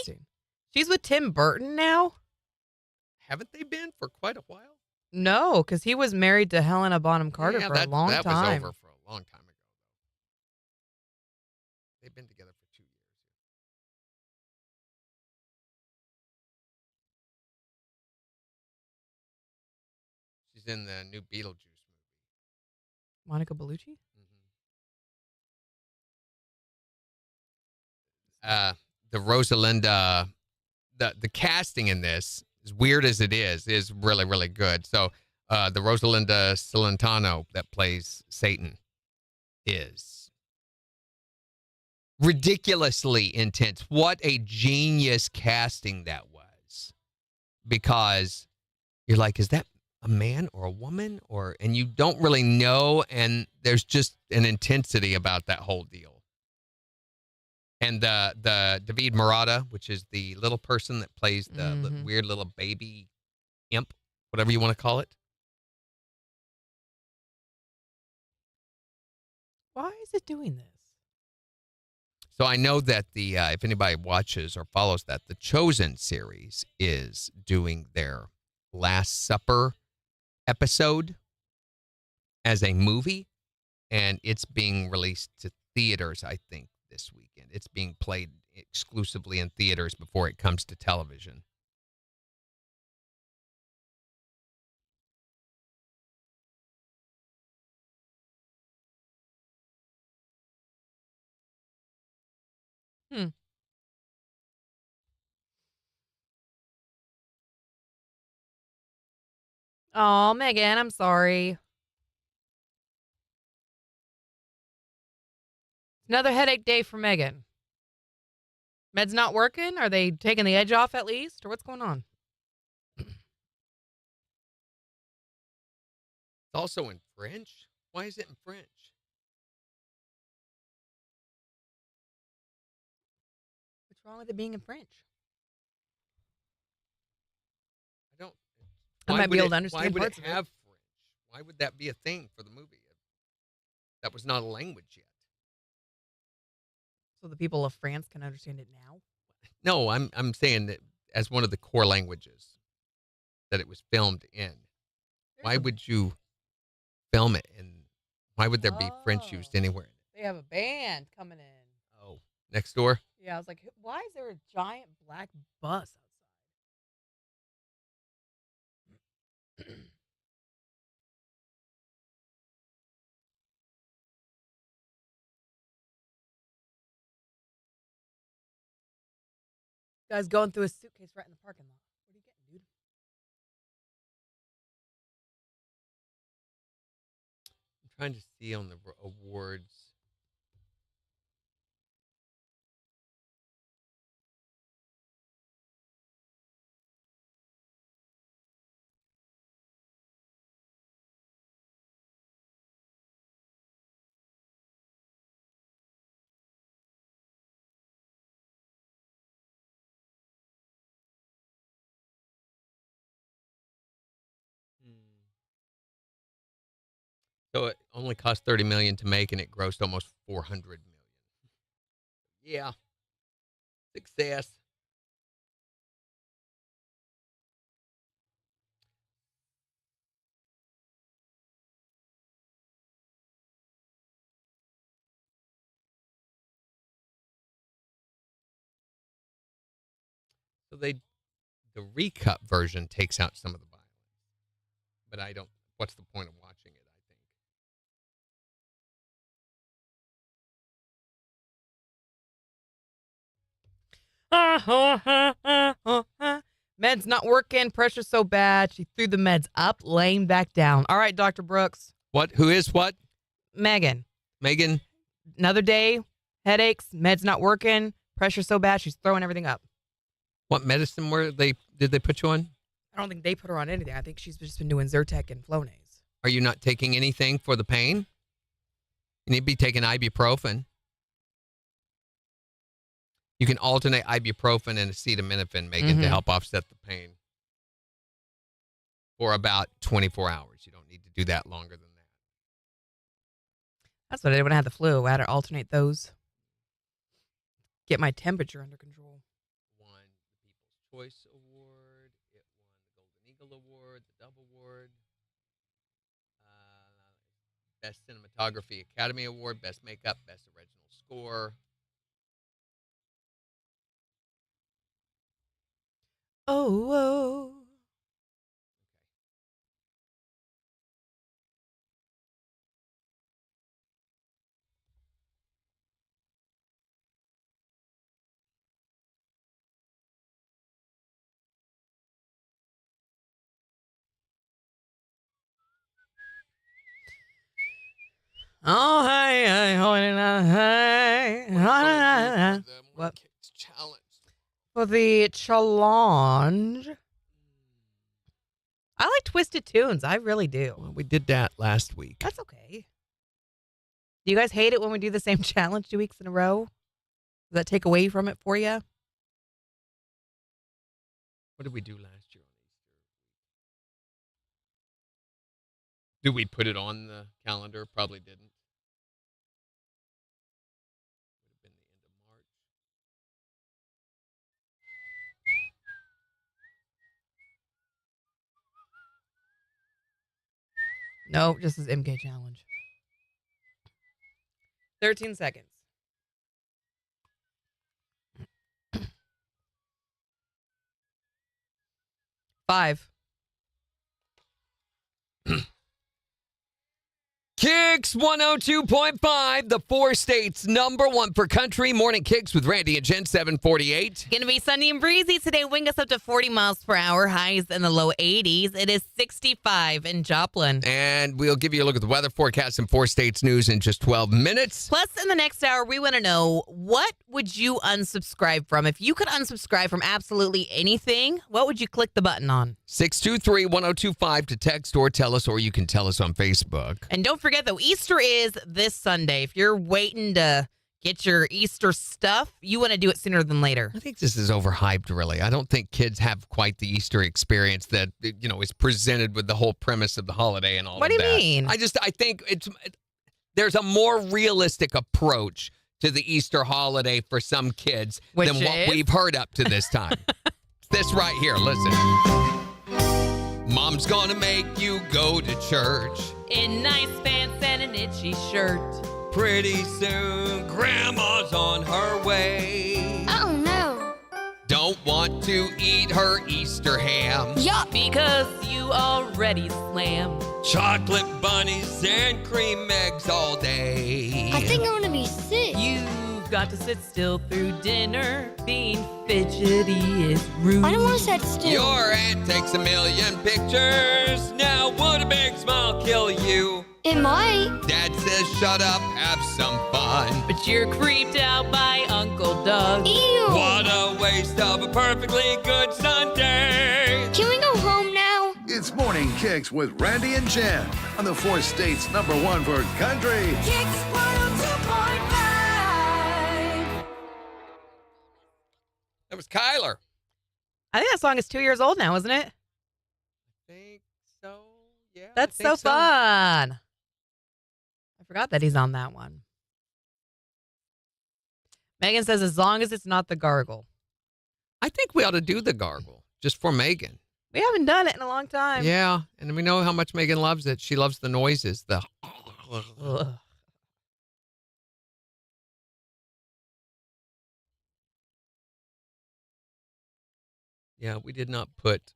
C: She's with Tim Burton now?
D: Haven't they been for quite a while?
C: No, because he was married to Helena Bonham Carter for a long time.
D: That was over for a long time ago. They've been together for 2 years. She's in the new Beetlejuice movie.
C: Monica Bellucci?
D: The Rosalinda, the casting in this, as weird as it is really, really good. So the Rosalinda Celentano that plays Satan is ridiculously intense. What a genius casting that was. Because you're like, is that a man or a woman? And you don't really know, and there's just an intensity about that whole deal. And the David Morata, which is the little person that plays the weird little baby imp, whatever you want to call it.
C: Why is it doing this?
D: So I know that if anybody watches or follows that, the Chosen series is doing their Last Supper episode as a movie, and it's being released to theaters, I think, this weekend. It's being played exclusively in theaters before it comes to television.
C: Oh, Megan, I'm sorry. Another headache day for Megan. Med's not working? Are they taking the edge off at least? Or what's going on?
D: It's also in French. Why is it in French?
C: What's wrong with it being in French?
D: I don't.
C: I might be able to understand
D: Why would
C: parts
D: it
C: of it.
D: have French? Why would that be a thing for the movie? That was not a language yet.
C: So the people of France can understand it now?
D: No, I'm saying that as one of the core languages that it was filmed in. Why would you film it, and why would there be French used anywhere?
C: They have a band coming in.
D: Oh, next door?
C: Yeah, I was like, why is there a giant black bus outside? Guy's going through a suitcase right in the parking lot. What are you getting, dude?
D: I'm trying to see on the awards. So it only cost $30 million to make, and it grossed almost $400 million. Yeah. Success. So the recut version takes out some of the violence. But what's the point of watching it,
C: Meds not working. Pressure's so bad. She threw the meds up, laying back down. All right, Dr. Brooks.
D: What? Who is what?
C: Megan.
D: Megan?
C: Another day. Headaches. Meds not working. Pressure's so bad. She's throwing everything up.
D: What medicine did they put you on?
C: I don't think they put her on anything. I think she's just been doing Zyrtec and Flonase.
D: Are you not taking anything for the pain? You need to be taking ibuprofen. You can alternate ibuprofen and acetaminophen, Megan, to help offset the pain for about 24 hours. You don't need to do that longer than that.
C: That's what I did when I had the flu. I had to alternate those. Get my temperature under control.
D: Won the People's Choice Award. It won the Golden Eagle Award, the Dove Award, Best Cinematography Academy Award, Best Makeup, Best Original Score.
C: Oh. Oh, hey, what?
D: Challenge.
C: For the challenge. I like Twisted Tunes. I really do.
D: Well, we did that last week.
C: That's okay. Do you guys hate it when we do the same challenge 2 weeks in a row? Does that take away from it for you?
D: What did we do last year on Easter? Did we put it on the calendar? Probably didn't. Would have been the end of March.
C: No, just as MK challenge. 13 seconds. 5.
D: KIX 102.5, the 4 states #1 for country. Morning KIX with Randy and Jen, 748.
C: Going to be sunny and breezy today. Wind gusts up to 40 miles per hour. Highs in the low 80s. It is 65 in Joplin.
D: And we'll give you a look at the weather forecast and 4 states news in just 12 minutes.
C: Plus, in the next hour, we want to know, what would you unsubscribe from? If you could unsubscribe from absolutely anything, what would you click the button on?
D: 623-1025 to text or tell us, or you can tell us on Facebook.
C: And don't forget, though, Easter is this Sunday. If you're waiting to get your Easter stuff, you want to do it sooner than later.
D: I think this is overhyped, really. I don't think kids have quite the Easter experience that, is presented with the whole premise of the holiday and all
C: What
D: of
C: do
D: that.
C: you mean?
D: I think there's a more realistic approach to the Easter holiday for some kids than what we've heard up to this time. It's this right here. Listen. Mom's gonna make you go to church
C: in nice pants and an itchy shirt.
D: Pretty soon, Grandma's on her way.
E: Oh no.
D: Don't want to eat her Easter ham.
E: Yup.
C: Because you already slammed
D: chocolate bunnies and cream eggs all day.
E: I think I'm gonna be sick.
C: You've got to sit still through dinner. Being fidgety is rude.
E: I don't want to sit still.
D: Your aunt takes a million pictures. Now would a big smile kill you?
E: It might.
D: Dad says shut up, have some fun.
C: But you're creeped out by Uncle Doug.
E: Ew.
D: What a waste of a perfectly good Sunday.
E: Can we go home now?
A: It's Morning KIX with Randy and Jen on the 4 states #1 for country.
F: KIX 102.5.
D: That was Kyler.
C: I think that song is 2 years old now, isn't it?
D: I think so. Yeah.
C: That's so fun. forgot that he's on that one. Megan says, as long as it's not the gargle.
D: I think we ought to do the gargle just for Megan.
C: We haven't done it in a long time.
D: Yeah, and we know how much Megan loves it. She loves the noises.
C: Ugh.
D: Yeah, we did not put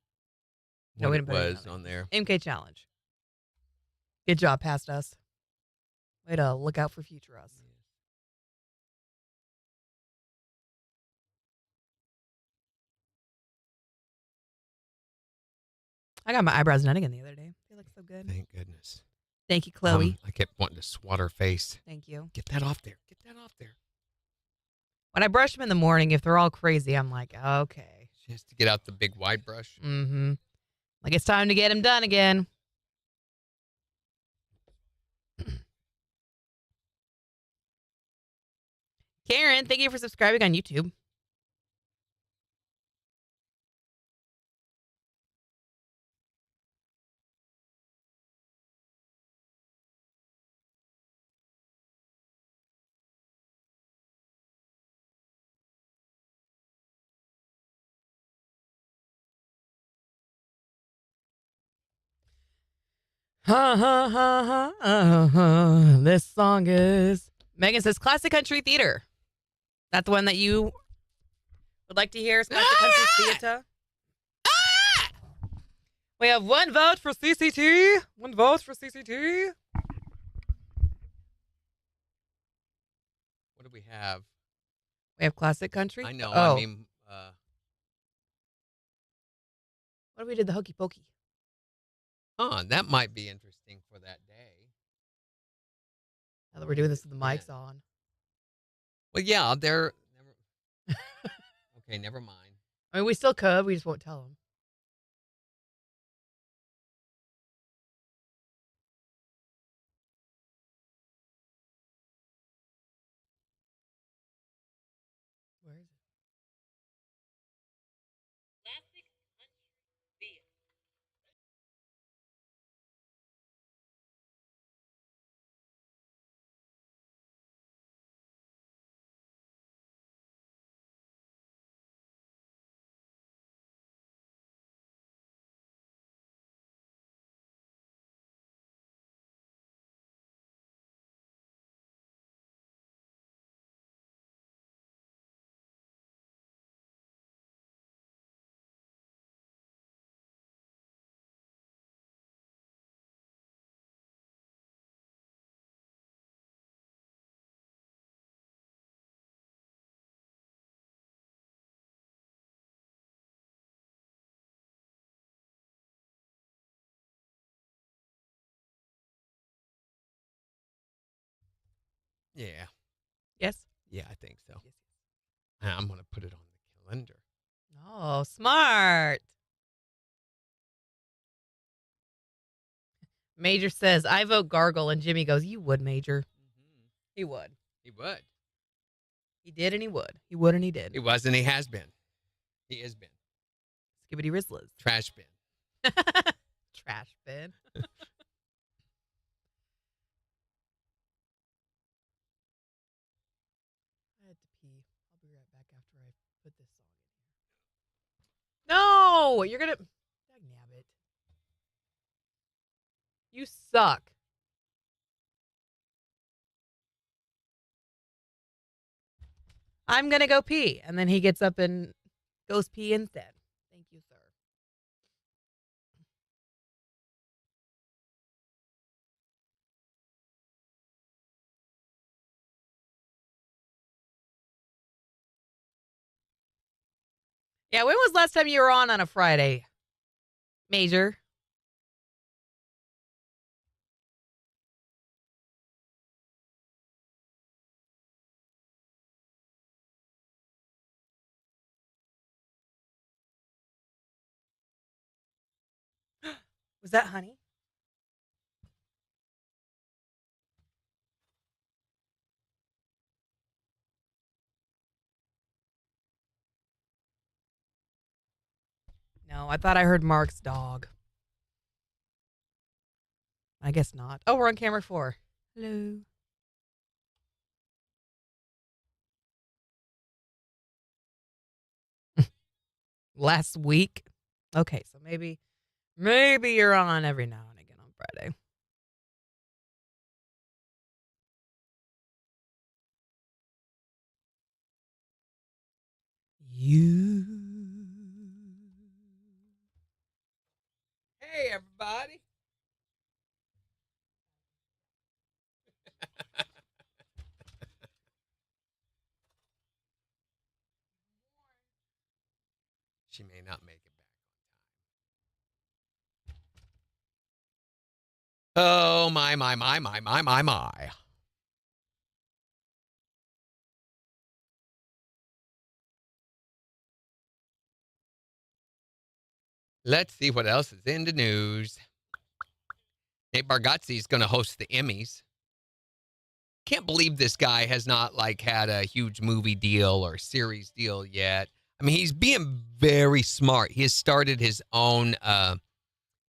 C: No,
D: what
C: we
D: it
C: didn't put it
D: was on there.
C: MK Challenge. Good job, past us. Way to look out for future us. I got my eyebrows done again the other day. They look so good.
D: Thank goodness.
C: Thank you, Chloe.
D: I kept wanting to swat her face.
C: Thank you.
D: Get that off there. Get that off there.
C: When I brush them in the morning, if they're all crazy, I'm like, okay.
D: She has to get out the big wide brush.
C: Mm-hmm. Like it's time to get them done again. Karen, thank you for subscribing on YouTube. Ha ha ha ha. This song is Megan says classic country theater. That the one that you would like to hear? Classic country theater. We have one vote for CCT. One vote for CCT.
D: What do we have?
C: We have classic country.
D: I know.
C: Oh.
D: I mean,
C: what if we did the hokey pokey?
D: That might be interesting for that day.
C: Now that we're doing this with the mics on.
D: Well, yeah, they're. Okay, never mind.
C: I mean, we still could. We just won't tell them. Where is it? Classic country theater.
D: Yeah.
C: Yes?
D: Yeah, I think so. I'm going to put it on the calendar.
C: Oh, smart. Major says, I vote gargle. And Jimmy goes, you would, Major. Mm-hmm. He would.
D: He would.
C: He did and he would. He would and he did.
D: He was and he has been. He has been.
C: Skibbity Rizzlers.
D: Trash bin.
C: Trash bin. I had to pee. I'll be right back after I put this song in here. No! You're going to... Dagnabbit. You suck. I'm going to go pee. And then he gets up and goes pee instead. Thank you, sir. Yeah, when was the last time you were on a Friday? Major? Was that honey? No, I thought I heard Mark's dog. I guess not. Oh, we're on camera 4. Hello. Last week. Okay, so maybe you're on every now and again on Friday. You.
D: Hey, everybody. She may not make it back. Oh, my. Let's see what else is in the news. Nate Bargatze is going to host the Emmys. Can't believe this guy has not had a huge movie deal or series deal yet. I mean, he's being very smart. He has started his own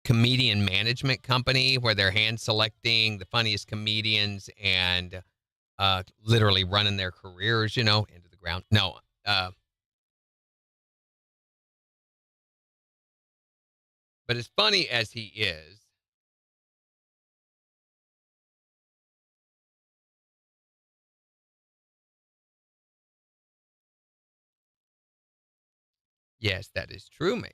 D: comedian management company where they're hand selecting the funniest comedians and literally running their careers, into the ground. No. But as funny as he is, yes, that is true, Megan.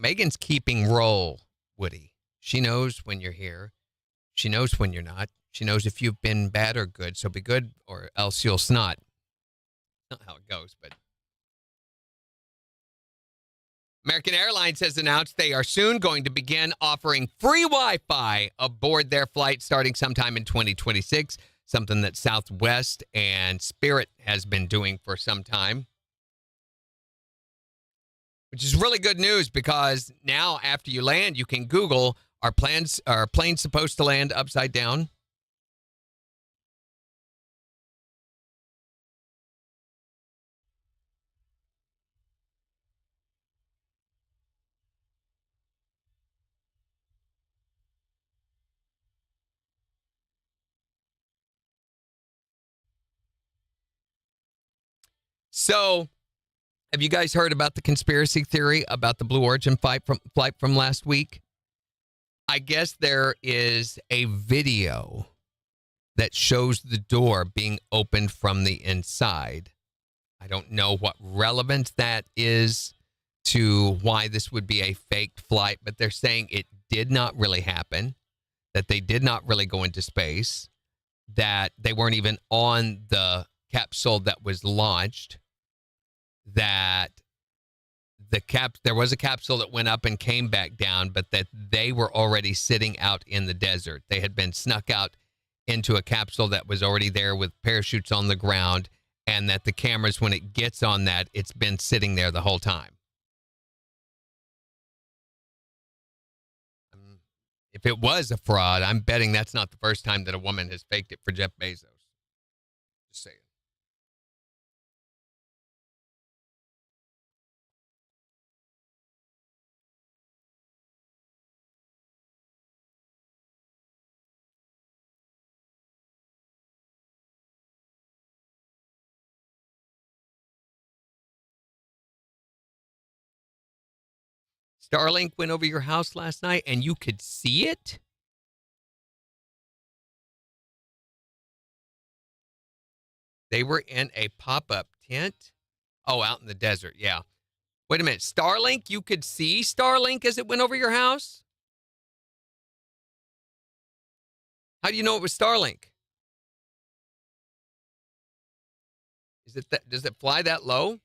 D: Megan's keeping roll, Woody. She knows when you're here. She knows when you're not. She knows if you've been bad or good. So be good or else you'll snot. Not how it goes, but. American Airlines has announced they are soon going to begin offering free Wi-Fi aboard their flight starting sometime in 2026, something that Southwest and Spirit has been doing for some time. Which is really good news because now after you land, you can Google, are planes supposed to land upside down? So, have you guys heard about the conspiracy theory about the Blue Origin flight from last week? I guess there is a video that shows the door being opened from the inside. I don't know what relevance that is to why this would be a faked flight, but they're saying it did not really happen, that they did not really go into space, that they weren't even on the capsule that was launched, that there was a capsule that went up and came back down, but that they were already sitting out in the desert. They had been snuck out into a capsule that was already there with parachutes on the ground, and that the cameras, when it gets on that, it's been sitting there the whole time. If it was a fraud, I'm betting that's not the first time that a woman has faked it for Jeff Bezos. Just saying. Starlink went over your house last night and you could see it? They were in a pop-up tent? Oh, out in the desert, yeah. Wait a minute, Starlink? You could see Starlink as it went over your house? How do you know it was Starlink? Does it fly that low?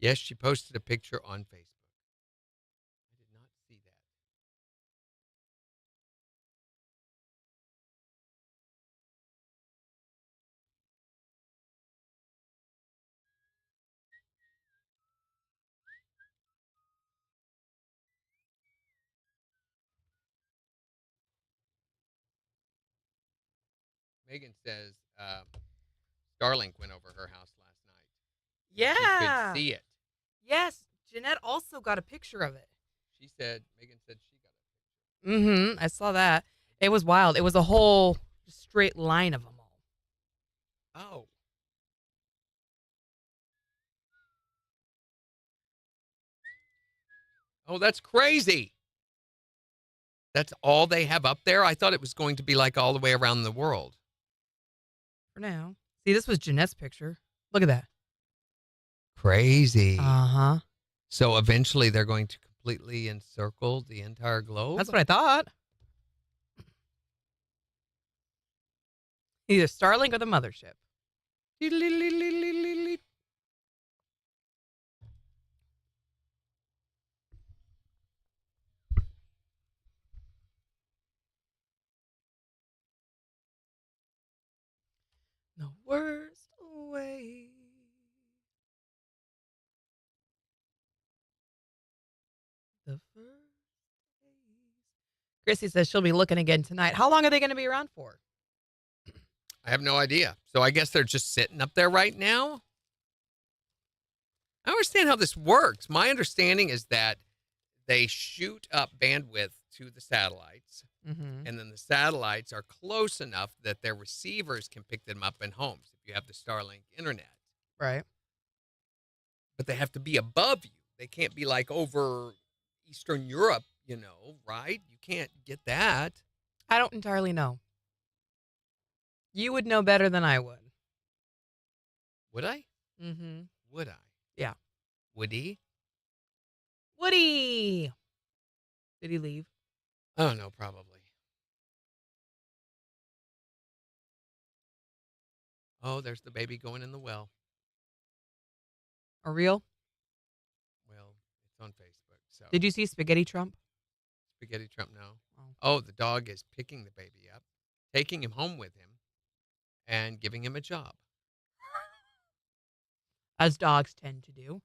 D: Yes, she posted a picture on Facebook. I did not see that. Megan says Starlink went over her house last night.
C: Yeah.
D: She could see it.
C: Yes. Jeanette also got a picture of it.
D: Megan said she got it.
C: Mm-hmm. I saw that. It was wild. It was a whole straight line of them all.
D: Oh. Oh, that's crazy. That's all they have up there? I thought it was going to be like all the way around the world.
C: For now. See, this was Jeanette's picture. Look at that.
D: Crazy.
C: Uh-huh.
D: So eventually they're going to completely encircle the entire globe?
C: That's what I thought. Either Starlink or the mothership. The worst way. The first days. Chrissy says she'll be looking again tonight. How long are they going to be around for?
D: I have no idea. So I guess they're just sitting up there right now? I don't understand how this works. My understanding is that they shoot up bandwidth to the satellites, and then the satellites are close enough that their receivers can pick them up in homes if you have the Starlink internet.
C: Right.
D: But they have to be above you. They can't be like over Eastern Europe, right? You can't get that.
C: I don't entirely know. You would know better than I would.
D: Would I?
C: Mm-hmm.
D: Would I?
C: Yeah.
D: Would he?
C: Woody! Did he leave?
D: I don't know, probably. Oh, there's the baby going in the well.
C: A real?
D: Well, it's on Facebook. So
C: Did you see Spaghetti Trump?
D: Spaghetti Trump, no. Oh, the dog is picking the baby up, taking him home with him, and giving him a job.
C: As dogs tend to do.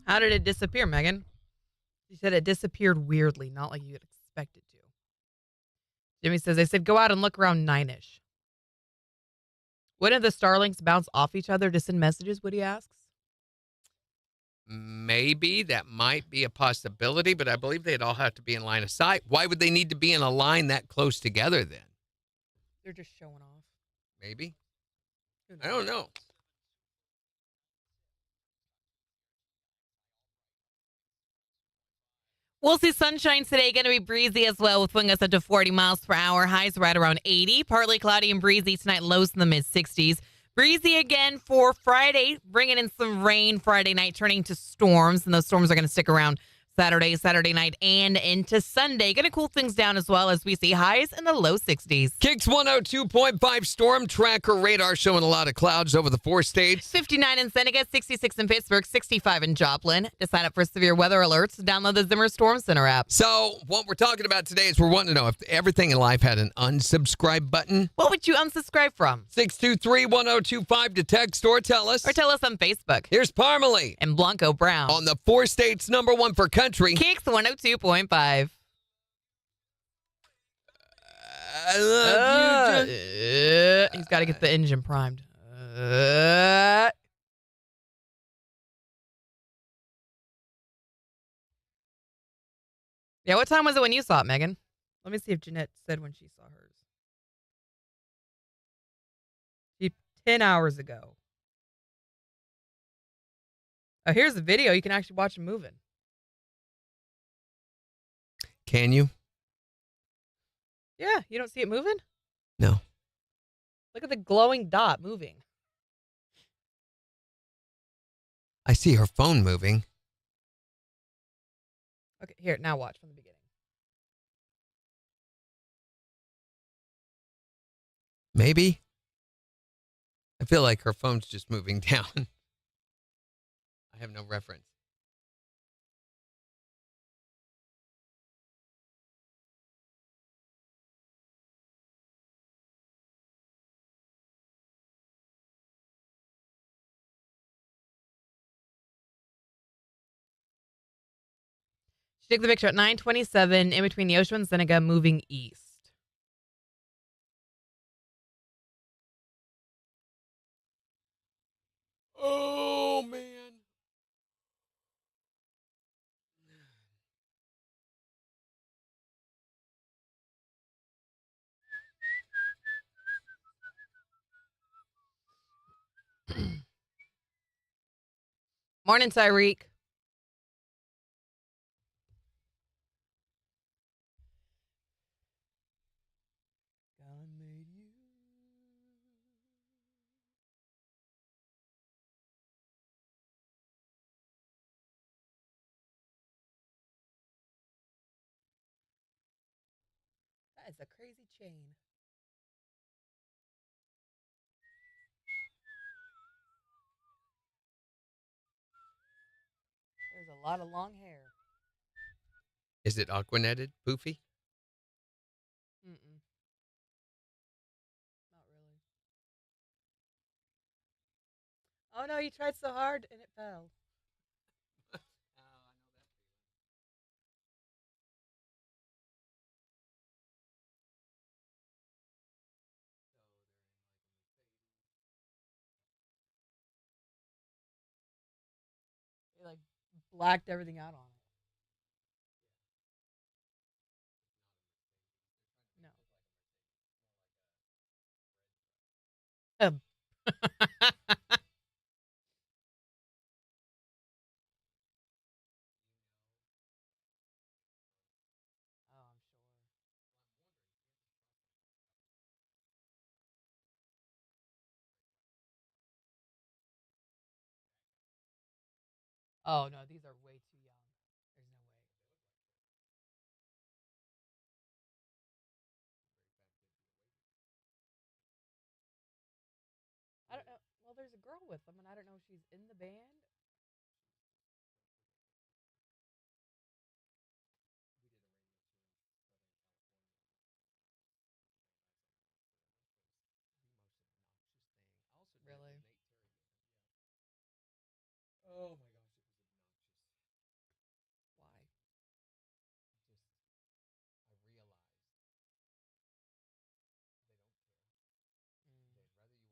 C: How did it disappear, Megan? She said it disappeared weirdly, not like you'd expect it to. Jimmy says, they said go out and look around 9-ish. Wouldn't the Starlinks bounce off each other to send messages, Woody asks?
D: Maybe that might be a possibility, but I believe they'd all have to be in line of sight. Why would they need to be in a line that close together then?
C: They're just showing off.
D: Maybe. I don't know.
C: We'll see sunshine today. Going to be breezy as well with wind gusts up to 40 miles per hour. Highs right around 80. Partly cloudy and breezy tonight. Lows in the mid-60s. Breezy again for Friday. Bringing in some rain Friday night, turning to storms. And those storms are going to stick around Saturday night, and into Sunday. Going to cool things down as well as we see highs in the low 60s.
D: KIX 102.5 storm tracker radar showing a lot of clouds over the 4 states.
C: 59 in Seneca, 66 in Pittsburgh, 65 in Joplin. To sign up for severe weather alerts, download the Zimmer Storm Center app.
D: So what we're talking about today is we're wanting to know if everything in life had an unsubscribe button.
C: What would you unsubscribe from?
D: 623-1025 to text or tell us.
C: Or tell us on Facebook.
D: Here's Parmalee
C: And Blanco Brown.
D: on the 4 states #1 for country.
C: KIX 102.5.
D: I love you.
C: He's got to get the engine primed. Yeah, what time was it when you saw it, Megan? Let me see if Jeanette said when she saw hers. 10 hours ago. Oh, here's the video. You can actually watch him moving.
D: Can you?
C: Yeah, you don't see it moving?
D: No.
C: Look at the glowing dot moving.
D: I see her phone moving.
C: Okay, here, now watch from the beginning.
D: Maybe. I feel like her phone's just moving down. I have no reference.
C: She took the picture at 9:27 in between the Ocean and Seneca moving east.
D: Oh, man.
C: Morning, Tyreek. That is a crazy chain. There's a lot of long hair.
D: Is it aquanetted, Poofy?
C: Mm-mm. Not really. Oh no, you tried so hard and it fell. It like blacked everything out on it. No. Oh, I'm sure. Oh no, these are way too young. There's no way. I don't know. Well, there's a girl with them, and I don't know if she's in the band. Really?
D: Oh, my gosh.
C: Why?
D: I realized they don't care. They'd rather you weren't there for the most part.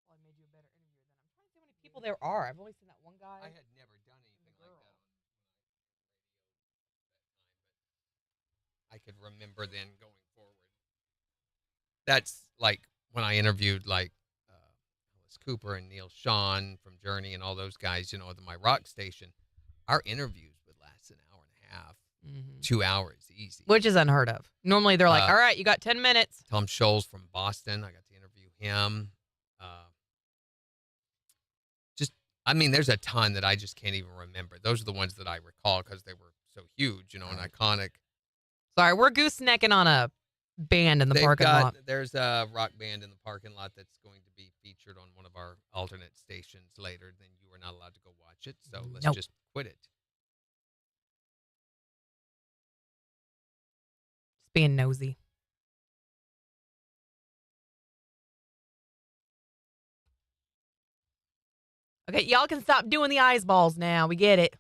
C: Well, I made you a better interviewer then. I'm trying to see how many people there are. I've only seen that one guy.
D: I had never done anything like
C: girl.
D: that I could remember then going forward. That's like when I interviewed like Alice Cooper and Neil Sean from Journey and all those guys, you know, at my rock station. Our interviews would last an hour and a half, 2 hours, easy.
C: Which is unheard of. Normally they're like, all right, you got 10 minutes.
D: Tom Scholes from Boston, I got to interview him. I mean, there's a ton that I just can't even remember. Those are the ones that I recall because they were so huge, you know, and iconic.
C: Sorry, we're goosenecking on a band in the parking lot.
D: There's a rock band in the parking lot that's going to be featured on one of our alternate stations later. Then you are not allowed to go watch it, so let's just quit it.
C: Just being nosy. Okay, y'all can stop doing the eyes balls now. We get it.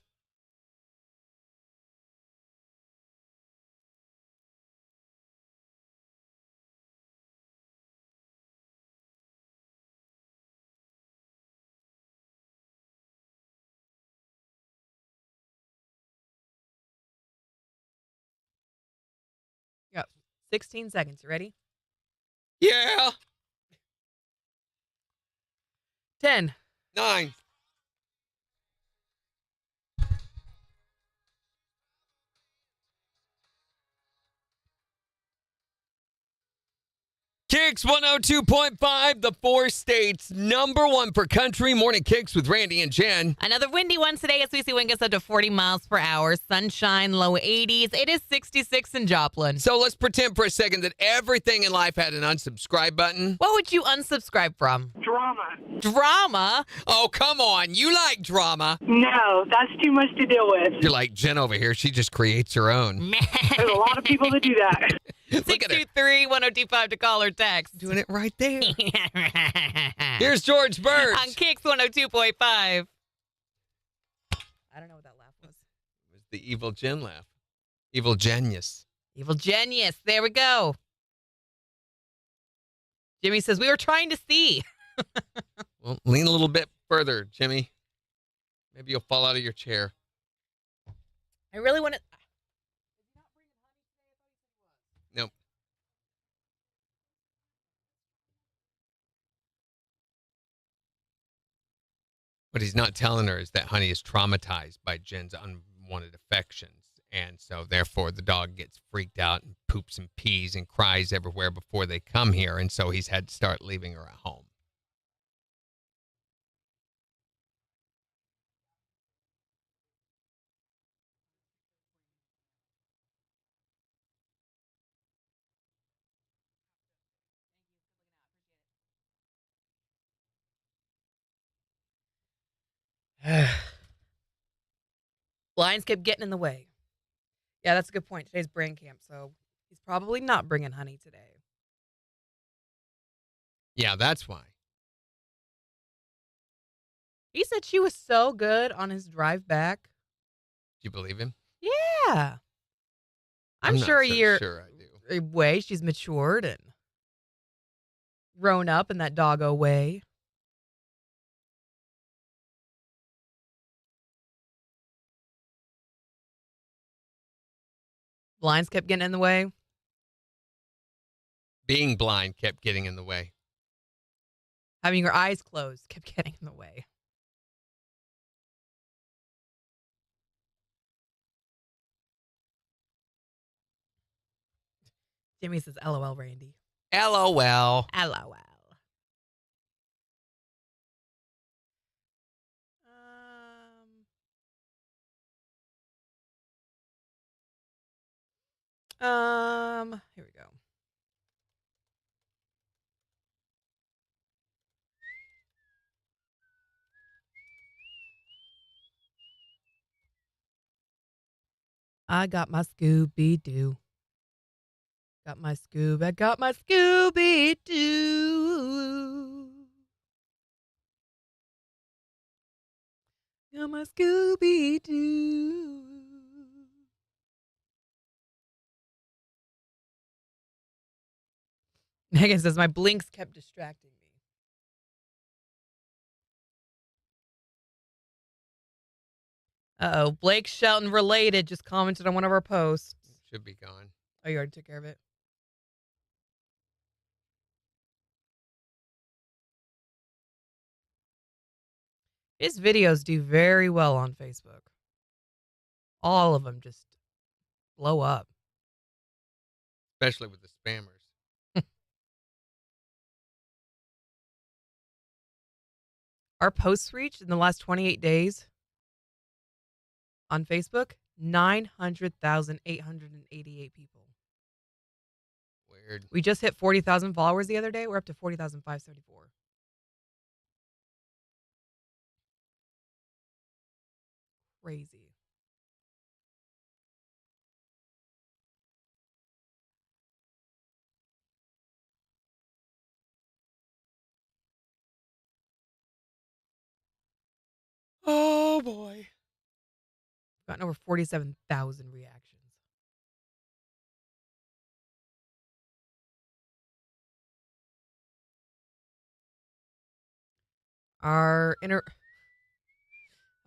C: Yep. 16 seconds. You ready?
D: Yeah.
C: 10.
D: 9. KIX 102.5, the 4 states number 1 for country. Morning KIX with Randy and Jen.
C: Another windy one today as we see wind gusts up to 40 miles per hour. Sunshine, low 80s. It is 66 in Joplin.
D: So let's pretend for a second that everything in life had an unsubscribe button.
C: What would you unsubscribe from?
J: Drama.
C: Drama?
D: Oh, come on. You like drama.
J: No, that's too much to deal with.
D: You're like Jen over here. She just creates her own.
J: There's a lot of people that do that.
D: Look at her.
C: 623-1025 to call or text.
D: Doing it right there. Here's George Birch.
C: On KIX 102.5. I don't know what that laugh was.
D: It was the evil Jen laugh. Evil genius.
C: Evil genius. There we go. Jimmy says, we were trying to see.
D: Well, lean a little bit further, Jimmy. Maybe you'll fall out of your chair.
C: I really want to.
D: Nope. What he's not telling her is that Honey is traumatized by Jen's unwanted affections. And so, therefore, the dog gets freaked out and poops and pees and cries everywhere before they come here. And so he's had to start leaving her at home.
C: Blinds kept getting in the way. Yeah, that's a good point. Today's brain camp, so he's probably not bringing Honey today.
D: Yeah, that's why.
C: He said she was so good on his drive back.
D: Do you believe him?
C: Yeah. I'm
D: not
C: sure a
D: so
C: year
D: sure I do.
C: way she's matured and grown up in that doggo way. Blinds kept getting in the way.
D: Being blind kept getting in the way.
C: Having your eyes closed kept getting in the way. Jimmy says, LOL, Randy.
D: LOL.
C: LOL. Here we go. I got my Scooby-Doo. Got my Scoob. I got my Scooby-Doo. Got my Scooby-Doo. Megan says, my blinks kept distracting me. Uh-oh. Blake Shelton related just commented on one of our posts.
D: Should be gone.
C: Oh, you already took care of it? His videos do very well on Facebook. All of them just blow up.
D: Especially with the spammers.
C: Our posts reached in the last 28 days on Facebook, 900,888 people.
D: Weird.
C: We just hit 40,000 followers the other day. We're up to 40,574. Crazy.
D: Oh, boy.
C: Gotten over 47,000 reactions.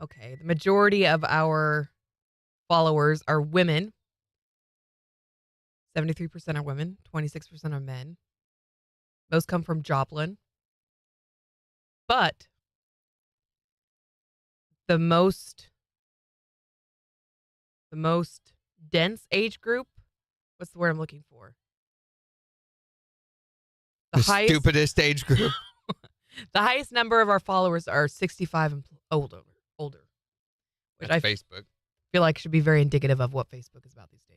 C: Okay, the majority of our followers are women. 73% are women, 26% are men. Most come from Joplin. But the most dense age group, what's the word I'm looking for?
D: The stupidest age group.
C: The highest number of our followers are 65 and older. Which
D: That's
C: I
D: Facebook.
C: feel like should be very indicative of what Facebook is about these days.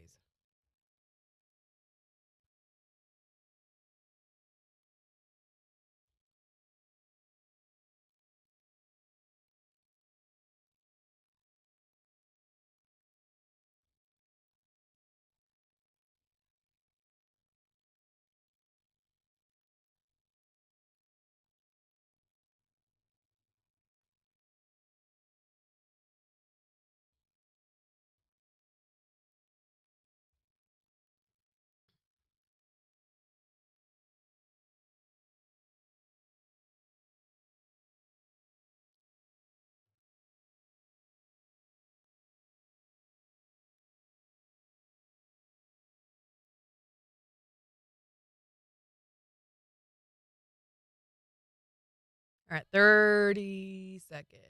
C: All right, 30 seconds.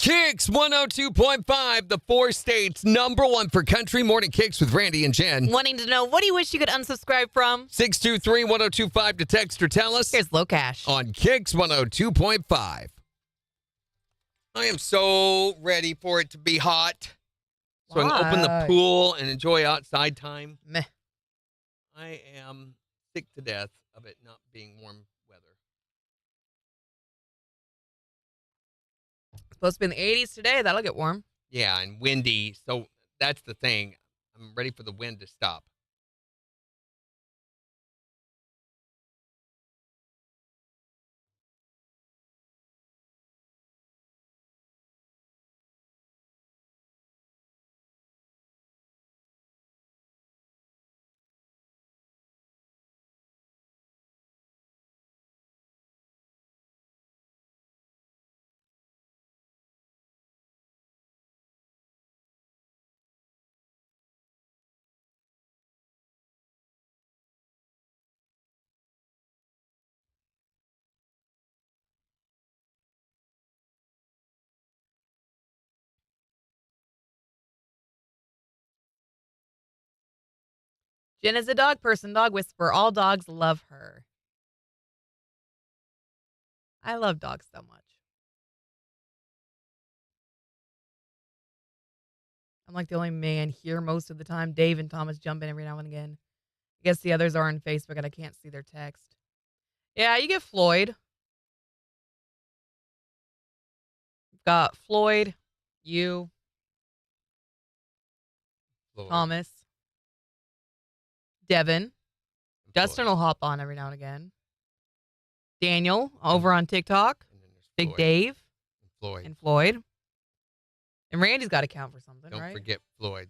D: KIX 102.5, the 4 states #1 for country. Morning KIX with Randy and Jen.
C: Wanting to know, what do you wish you could unsubscribe from?
D: 623-1025 to text or tell us.
C: Here's Low Cash.
D: On KIX 102.5. I am so ready for it to be hot. So I can open the
C: Why?
D: pool and enjoy outside time.
C: Meh.
D: I am sick to death of it not being warm weather.
C: Supposed to be in the 80s today. That'll get warm.
D: Yeah, and windy. So that's the thing. I'm ready for the wind to stop.
C: Jen is a dog person, dog whisperer. All dogs love her. I love dogs so much. I'm like the only man here most of the time. Dave and Thomas jump in every now and again. I guess the others are on Facebook and I can't see their text. Yeah, you get Floyd. You've got Floyd, you,
D: Lord.
C: Thomas, Devin. Justin will hop on every now and again. Daniel over on TikTok.
D: And then there's
C: Big
D: Floyd.
C: Dave
D: Floyd.
C: and Floyd. And Randy's got to count for something,
D: Don't
C: right?
D: forget Floyd.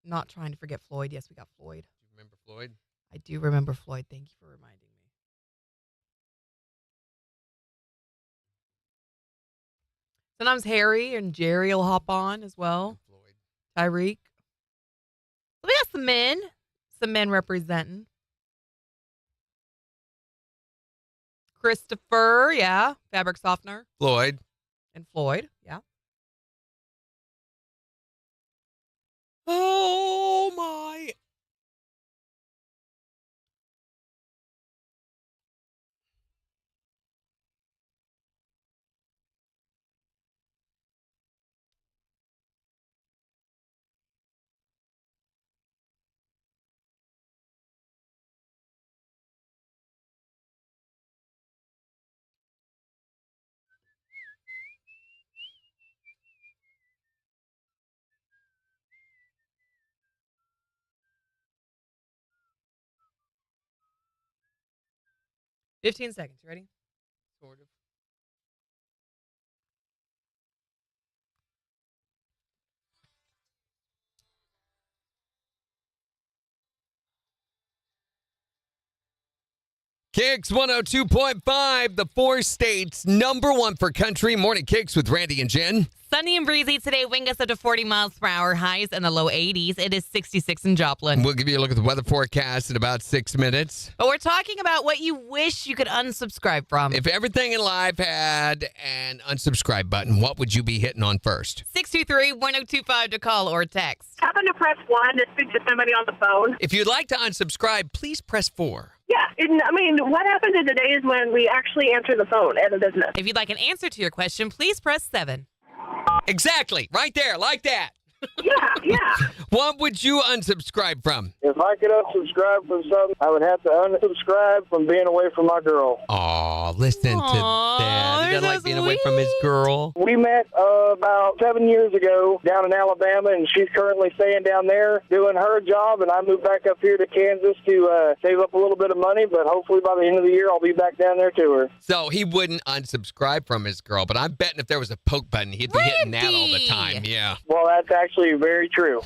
C: Not trying to forget Floyd. Yes, we got Floyd.
D: Do you remember Floyd?
C: I do remember Floyd. Thank you for reminding me. Sometimes Harry and Jerry will hop on as well.
D: And Floyd.
C: Tyreek. We got some men. Some men representing. Christopher, yeah. Fabric softener.
D: Floyd.
C: And Floyd, yeah.
D: Oh, my.
C: 15 seconds. You ready?
D: Sort of. KIX 102.5, the 4 states number 1 for country. Morning KIX with Randy and Jen.
C: Sunny and breezy today. Wind gusts up to 40 miles per hour. Highs in the low 80s. It is 66 in Joplin.
D: We'll give you a look at the weather forecast in about 6 minutes.
C: But we're talking about what you wish you could unsubscribe from.
D: If everything in life had an unsubscribe button, what would you be hitting on first?
C: 623-1025 to call or text.
I: Happen to press 1 to speak to somebody on the phone.
D: If you'd like to unsubscribe, please press 4.
I: Yeah, what happens in today is when we actually answer the phone at a business.
C: If you'd like an answer to your question, please press 7.
D: Exactly. Right there. Like that.
I: Yeah.
D: What would you unsubscribe from?
M: If I could unsubscribe from something, I would have to unsubscribe from being away from my girl.
D: Oh, listen to that. He doesn't like being away from his girl.
M: We met about 7 years ago down in Alabama, and she's currently staying down there doing her job, and I moved back up here to Kansas to save up a little bit of money, but hopefully by the end of the year, I'll be back down there to her.
D: So he wouldn't unsubscribe from his girl, but I'm betting if there was a poke button, he'd be hitting that all the time. Yeah.
M: Well, that's actually very true.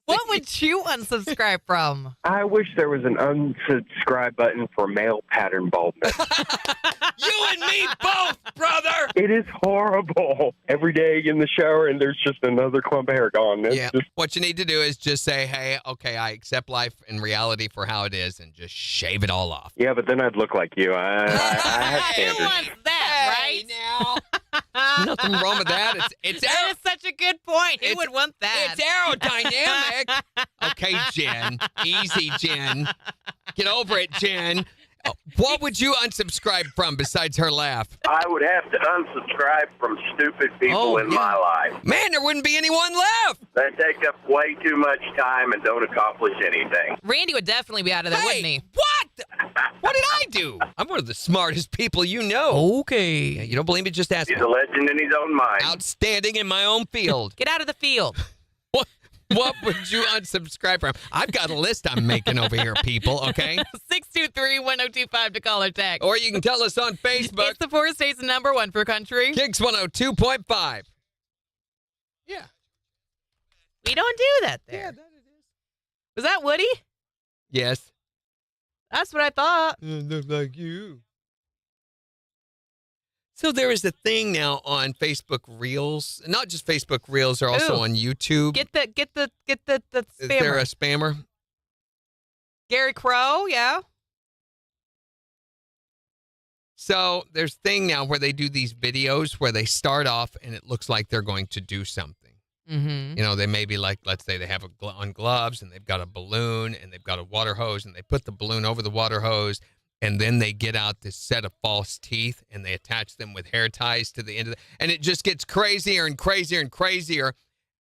C: What would you unsubscribe from?
N: I wish there was an unsubscribe button for male pattern baldness.
D: You and me both, brother!
N: It is horrible. Every day in the shower, and there's just another clump of hair gone.
D: What you need to do is just say, hey, okay, I accept life and reality for how it is, and just shave it all off.
N: Yeah, but then I'd look like you. I have standards.
C: Who wants that, right?
D: Now. Nothing wrong with that.
C: That is such a good point. Who would want that?
D: It's aerodynamic. Okay, Jen. Easy, Jen. Get over it, Jen. What would you unsubscribe from besides her laugh?
O: I would have to unsubscribe from stupid people in my life.
D: Man, there wouldn't be anyone left.
O: They take up way too much time and don't accomplish anything.
C: Randy would definitely be out of there, wouldn't he?
D: What? What did I do? I'm one of the smartest people you know.
C: Okay.
D: Yeah, you don't believe me? Just ask me.
O: He's a legend in his own mind.
D: Outstanding in my own field.
C: Get out of the field.
D: What would you unsubscribe from? I've got a list I'm making over here, people, okay?
C: 623-1025 to call or text.
D: Or you can tell us on Facebook.
C: It's the 4 states number 1 for country.
D: KIX 102.5. Yeah.
C: We don't do that there.
D: Yeah, that it is.
C: Was that Woody?
D: Yes.
C: That's what I thought.
D: Look like you. So there is a thing now on Facebook Reels. Not just Facebook Reels, they're also on YouTube.
C: Get the spammer.
D: Is there a spammer?
C: Gary Crow, yeah.
D: So there's a thing now where they do these videos where they start off and it looks like they're going to do something.
C: Mm-hmm.
D: You know, they may be like, let's say they have on gloves and they've got a balloon and they've got a water hose and they put the balloon over the water hose. And then they get out this set of false teeth and they attach them with hair ties to the end of and it just gets crazier and crazier and crazier.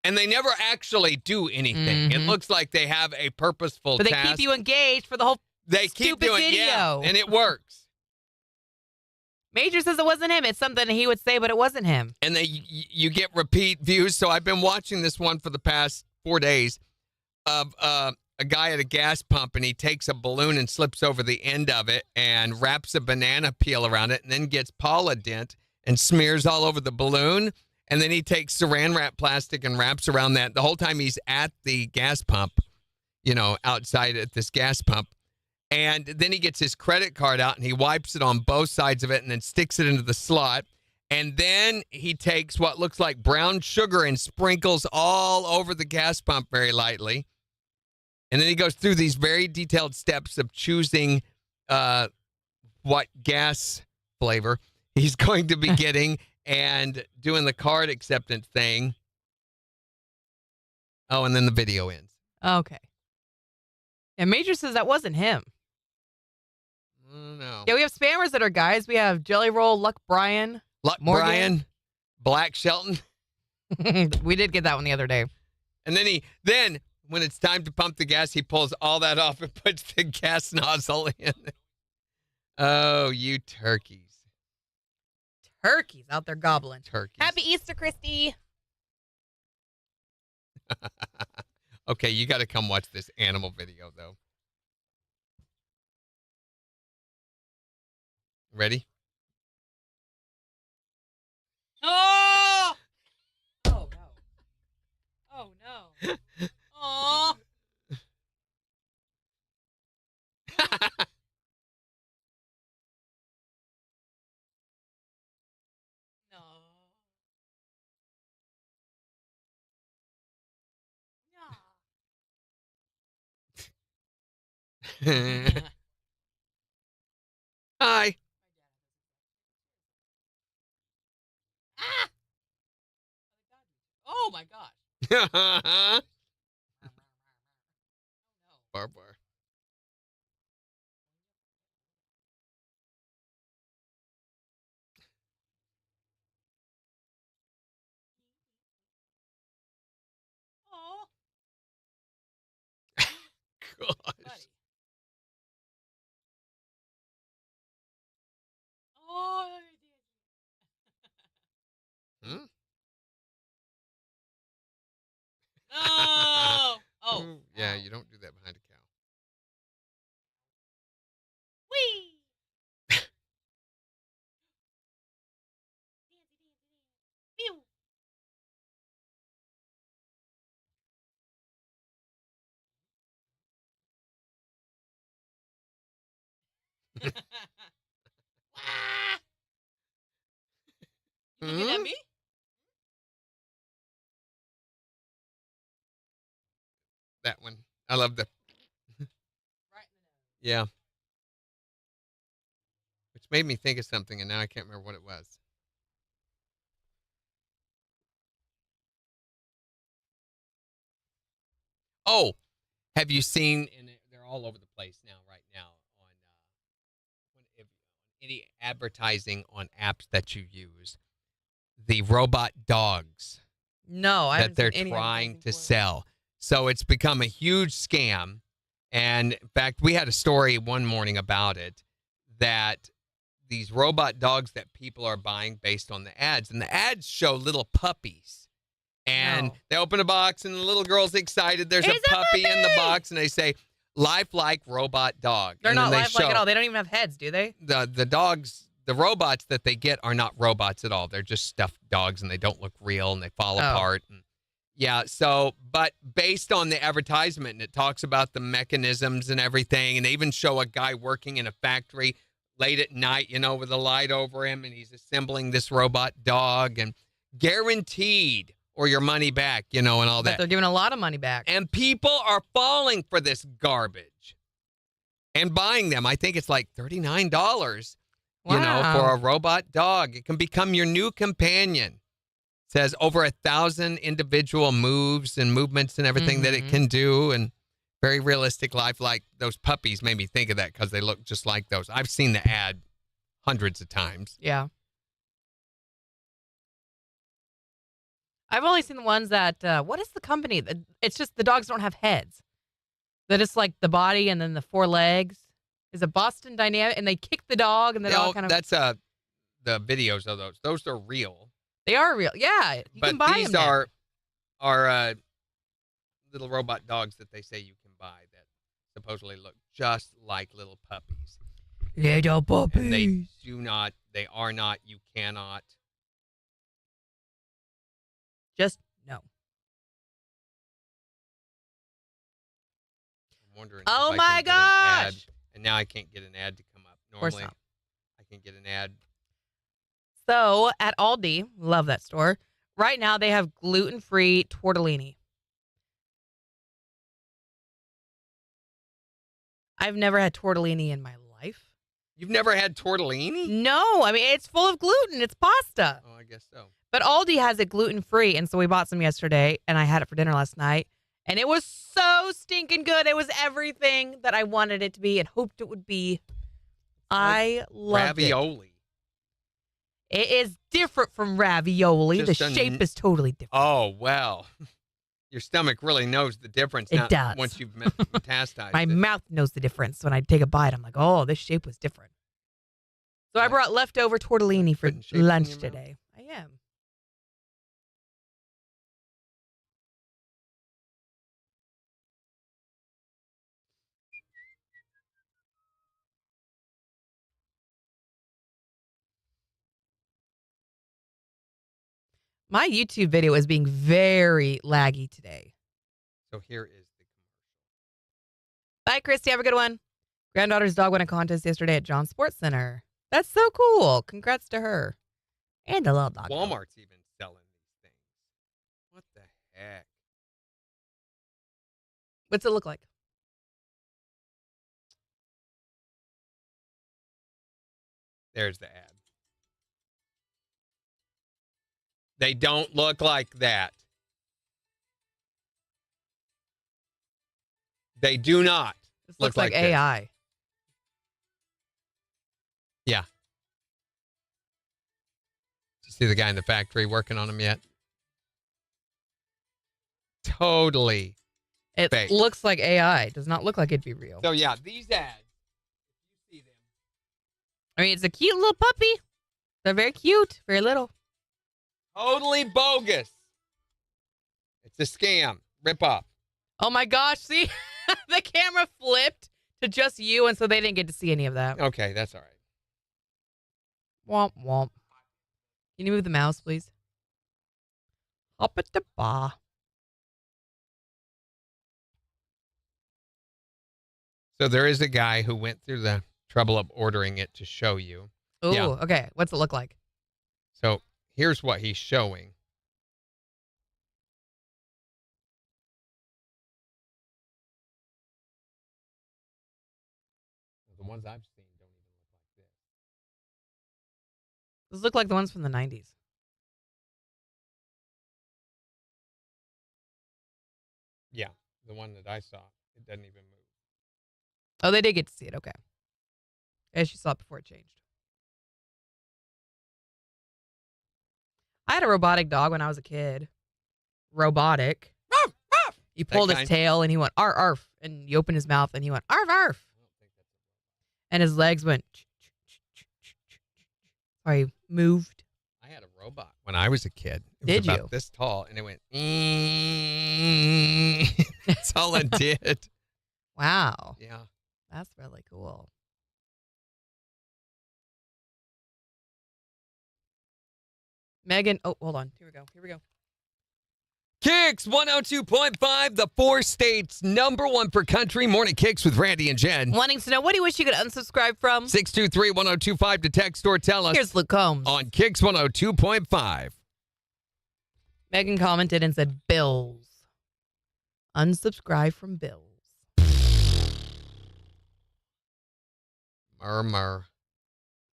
D: And they never actually do anything.
C: Mm-hmm.
D: It looks like they have a purposeful
C: But they
D: task.
C: keep you engaged for the whole
D: keep doing
C: video.
D: Yeah, and it works.
C: Major says it wasn't him. It's something he would say, but it wasn't him.
D: And you get repeat views. So I've been watching this one for the past 4 days of a guy at a gas pump, and he takes a balloon and slips over the end of it and wraps a banana peel around it and then gets Polident and smears all over the balloon. And then he takes saran wrap plastic and wraps around that the whole time he's at the gas pump, you know, outside at this gas pump. And then he gets his credit card out and he wipes it on both sides of it and then sticks it into the slot. And then he takes what looks like brown sugar and sprinkles all over the gas pump very lightly. And then he goes through these very detailed steps of choosing what gas flavor he's going to be getting and doing the card acceptance thing. Oh, and then the video ends.
C: Okay. And Major says that wasn't him.
D: No.
C: Yeah, we have spammers that are guys. We have Jelly Roll, Luck Brian.
D: Luck
C: Morgan.
D: Brian, Black Shelton.
C: We did get that one the other day.
D: And then when it's time to pump the gas, he pulls all that off and puts the gas nozzle in. Oh, you turkeys.
C: Turkeys out there gobbling.
D: Turkeys.
C: Happy Easter, Christy.
D: Okay, you got to come watch this animal video, though. Ready?
C: Oh! Oh, no. Oh, no. Oh. No.
D: Hi.
C: Ah! Oh, my gosh.
D: Barbar.
C: Oh.
D: Gosh.
C: Oh.
D: Hmm?
C: No. Oh.
D: Ooh, yeah, you don't do that behind a cow.
C: Whee! Pew. Ah! You looking at
D: Hmm?
C: me?
D: That one. I love the.
C: Right.
D: Yeah. Which made me think of something, and now I can't remember what it was. Oh, have you seen? And they're all over the place now, right now, on any advertising on apps that you use. The robot dogs
C: No, I
D: that
C: haven't
D: they're
C: seen any
D: trying
C: advertising
D: to
C: for it.
D: sell. So it's become a huge scam. And in fact, we had a story one morning about it, that these robot dogs that people are buying based on the ads, and the ads show little puppies. And
C: No.
D: they open a box, and the little girl's excited. There's
C: It's
D: a
C: a
D: puppy in the
C: puppy!
D: box, and they say, lifelike robot dog.
C: They're
D: and
C: not
D: then they
C: lifelike
D: show
C: at all. They don't even have heads, do they?
D: the dogs, the robots that they get are not robots at all. They're just stuffed dogs, and they don't look real, and they fall apart. And yeah, so, but based on the advertisement, and it talks about the mechanisms and everything, and they even show a guy working in a factory late at night, with a light over him, and he's assembling this robot dog, and guaranteed or your money back, and all
C: But
D: that.
C: they're giving a lot of money back.
D: And people are falling for this garbage and buying them. I think it's like $39, for a robot dog. It can become your new companion. It says over 1,000 individual moves and movements and everything that it can do, and very realistic life. Like those puppies made me think of that because they look just like those. I've seen the ad hundreds of times.
C: Yeah. I've only seen the ones that, what is the company? It's just the dogs don't have heads. That it's like the body and then the four legs. Is a Boston Dynamic, and they kick the dog, and the dog kind of.
D: That's the videos of those. Those are real.
C: They are real. Yeah, you can buy
D: But these
C: them.
D: are little robot dogs that they say you can buy that supposedly look just like little puppies.
C: Little puppies.
D: And they are not, you cannot.
C: Just no.
D: I'm wondering
C: Oh
D: if
C: my
D: I can get an ad,
C: gosh.
D: and now I can't get an ad to come up.
C: course
D: Normally,
C: not.
D: I can get an ad.
C: So at Aldi, love that store. Right now they have gluten-free tortellini. I've never had tortellini in my life.
D: You've never had tortellini?
C: No, I mean it's full of gluten. It's pasta.
D: Oh, I guess so.
C: But Aldi has it gluten-free, and so we bought some yesterday, and I had it for dinner last night, and it was so stinking good. It was everything that I wanted it to be and hoped it would be. I loved
D: ravioli.
C: It is different from ravioli.
D: Just
C: the shape is totally different.
D: Oh, well. Your stomach really knows the difference.
C: It does.
D: Once you've metastasized
C: My
D: it.
C: mouth knows the difference. When I take a bite, I'm like, oh, this shape was different. So I brought leftover tortellini for
D: Putting shapes in
C: lunch
D: your mouth?
C: today. I am. My YouTube video is being very laggy today.
D: So here is the
C: Bye, Christy. Have a good one. Granddaughter's dog won a contest yesterday at John Sports Center. That's so cool. Congrats to her. And the little dog.
D: Walmart's even selling these things. What the heck?
C: What's it look like?
D: There's the ad. They don't look like that. They do not.
C: This looks like AI.
D: This. Yeah. Did you see the guy in the factory working on them yet? Totally.
C: It
D: fake.
C: looks like AI. It does not look like it'd be real.
D: So yeah, these ads. You see them.
C: I mean, it's a cute little puppy. They're very cute. Very little.
D: Totally bogus. It's a scam. Rip off.
C: Oh my gosh. See? The camera flipped to just you, and so they didn't get to see any of that.
D: Okay, that's all right.
C: Womp womp. Can you move the mouse, please? Up at the bar.
D: So there is a guy who went through the trouble of ordering it to show you.
C: Ooh,
D: Yeah.
C: okay. What's it look like?
D: So here's what he's showing. The ones I've seen don't even look like this.
C: Those look like the ones from the 90s.
D: Yeah, the one that I saw, it doesn't even move.
C: Oh, they did get to see it. Okay. As you saw it before it changed. I had a robotic dog when I was a kid. Robotic. You pulled his
D: kind?
C: tail and he went arf arf, and you opened his mouth and he went arf arf, and his legs went. Sorry, moved.
D: I had a robot when I was a kid. It
C: Did
D: was about
C: you?
D: this tall, and it went. That's all it did.
C: Wow,
D: Yeah.
C: that's really cool. Megan, oh, hold on. Here we go.
D: KIX 102.5, the 4 states #1 for country. Morning KIX with Randy and Jen.
C: Wanting to know, what do you wish you could unsubscribe from?
D: 623-1025 to text or tell us.
C: Here's Luke Combs.
D: On KIX 102.5.
C: Megan commented and said, Bills. Unsubscribe from Bills.
D: Murmur.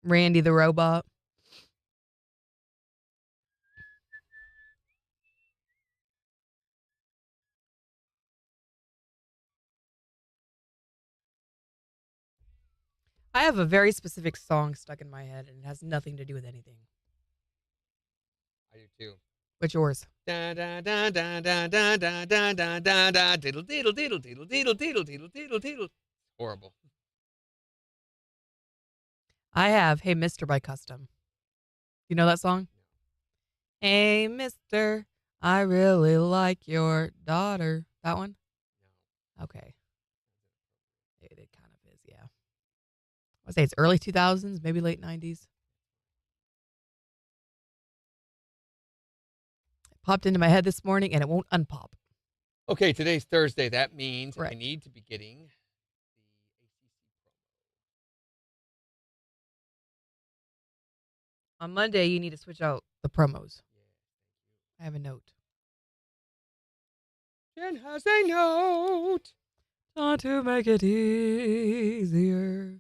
C: Randy the robot. I have a very specific song stuck in my head, and it has nothing to do with anything.
D: I do too.
C: What's yours?
D: Da da da da da da da da da da da diddle diddle diddle diddle diddle diddle diddle diddle diddle. Horrible.
C: I have Hey Mister by Custom. You know that song? Hey Mister, I really like your daughter. That one? No. Okay. It kind of is, yeah. I would say it's early 2000s, maybe late 90s. It popped into my head this morning, and it won't unpop.
D: Okay, today's Thursday. That means I
C: Right.
D: need to be getting
C: On Monday, you need to switch out the promos. I have a note.
D: Jen has a note.
C: Trying to make it easier.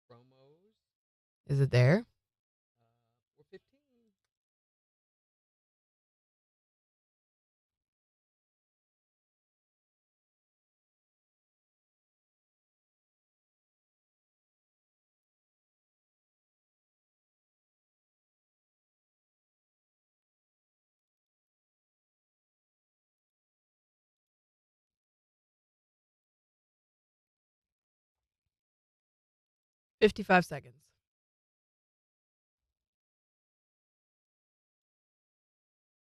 D: promos.
C: Is it there?
D: 415.
C: 55 seconds.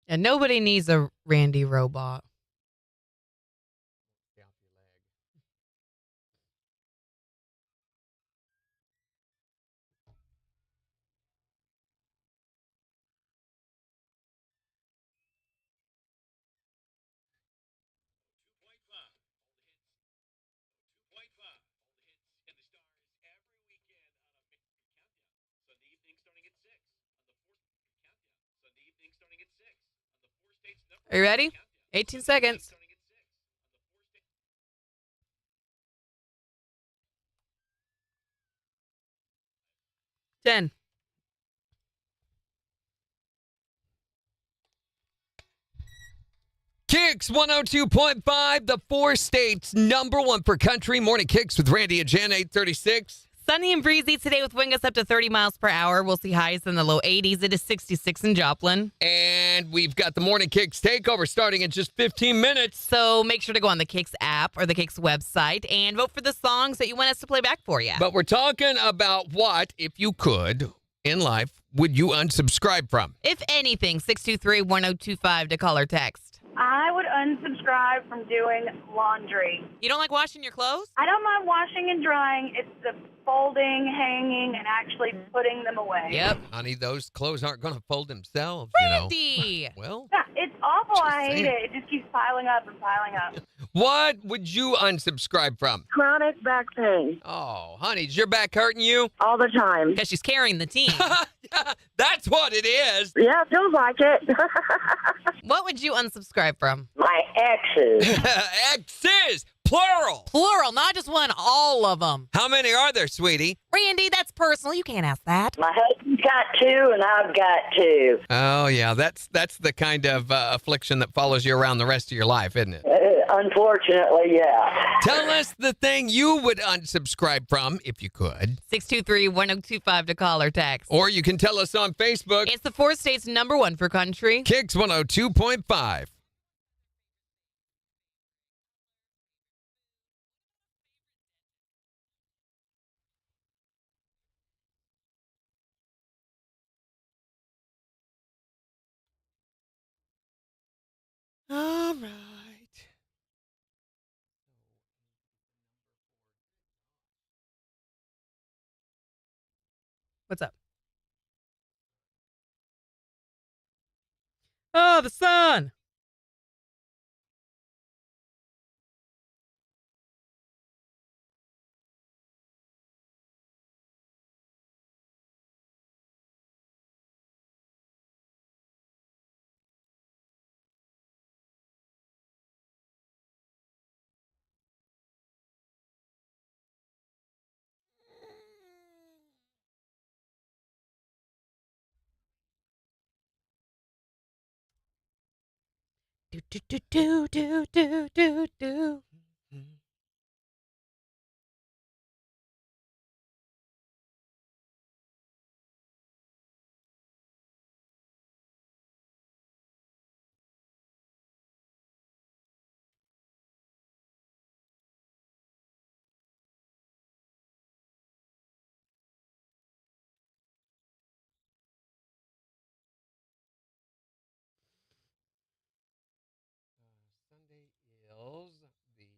C: And nobody needs a Randy robot. Are you ready? 18 seconds. 10.
D: KIX 102.5, the 4 states number 1 for country. Morning KIX with Randy and Jen, 836.
C: Sunny and breezy today with wind gusts up to 30 miles per hour. We'll see highs in the low 80s. It is 66 in Joplin.
D: And we've got the Morning KIX takeover starting in just 15 minutes.
C: So make sure to go on the KIX app or the KIX website and vote for the songs that you want us to play back for you.
D: But we're talking about what, if you could, in life, would you unsubscribe from?
C: If anything, 623-1025 to call or text.
I: I would unsubscribe from doing laundry.
C: You don't like washing your clothes?
I: I don't mind washing and drying. It's the folding, hanging, and actually putting them away.
C: Yep.
D: Honey, those clothes aren't going to fold themselves,
C: Randy!
D: Well,
I: Yeah, it's awful. I hate
D: saying.
I: it. It just keeps piling up and piling up.
D: what would you unsubscribe from?
I: Chronic back pain.
D: Oh, honey, is your back hurting you?
I: All the time.
C: Because she's carrying the team.
D: That's what it is.
I: Yeah, it feels like it.
C: What would you unsubscribe from?
I: My exes.
D: Exes, plural.
C: Plural, not just one, all of them.
D: How many are there, sweetie?
C: Randy, that's personal. You can't ask that.
I: My husband's got 2 and I've got 2.
D: Oh, yeah, that's the kind of affliction that follows you around the rest of your life, isn't it?
I: Unfortunately, yeah.
D: Tell us the thing you would unsubscribe from, if you could.
C: 623-1025 to call or text.
D: Or you can tell us on Facebook.
C: It's the 4 states number 1 for country.
D: KIX 102.5. All right.
C: What's up? Oh, the sun. Do, do, do, do, do, do, do, do.
D: Sunday is the 20th.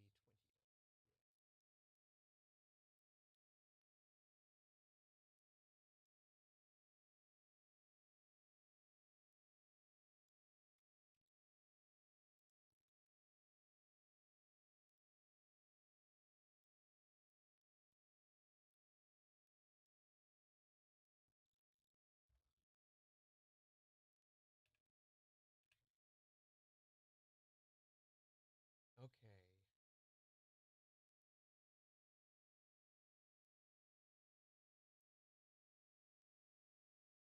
D: Okay.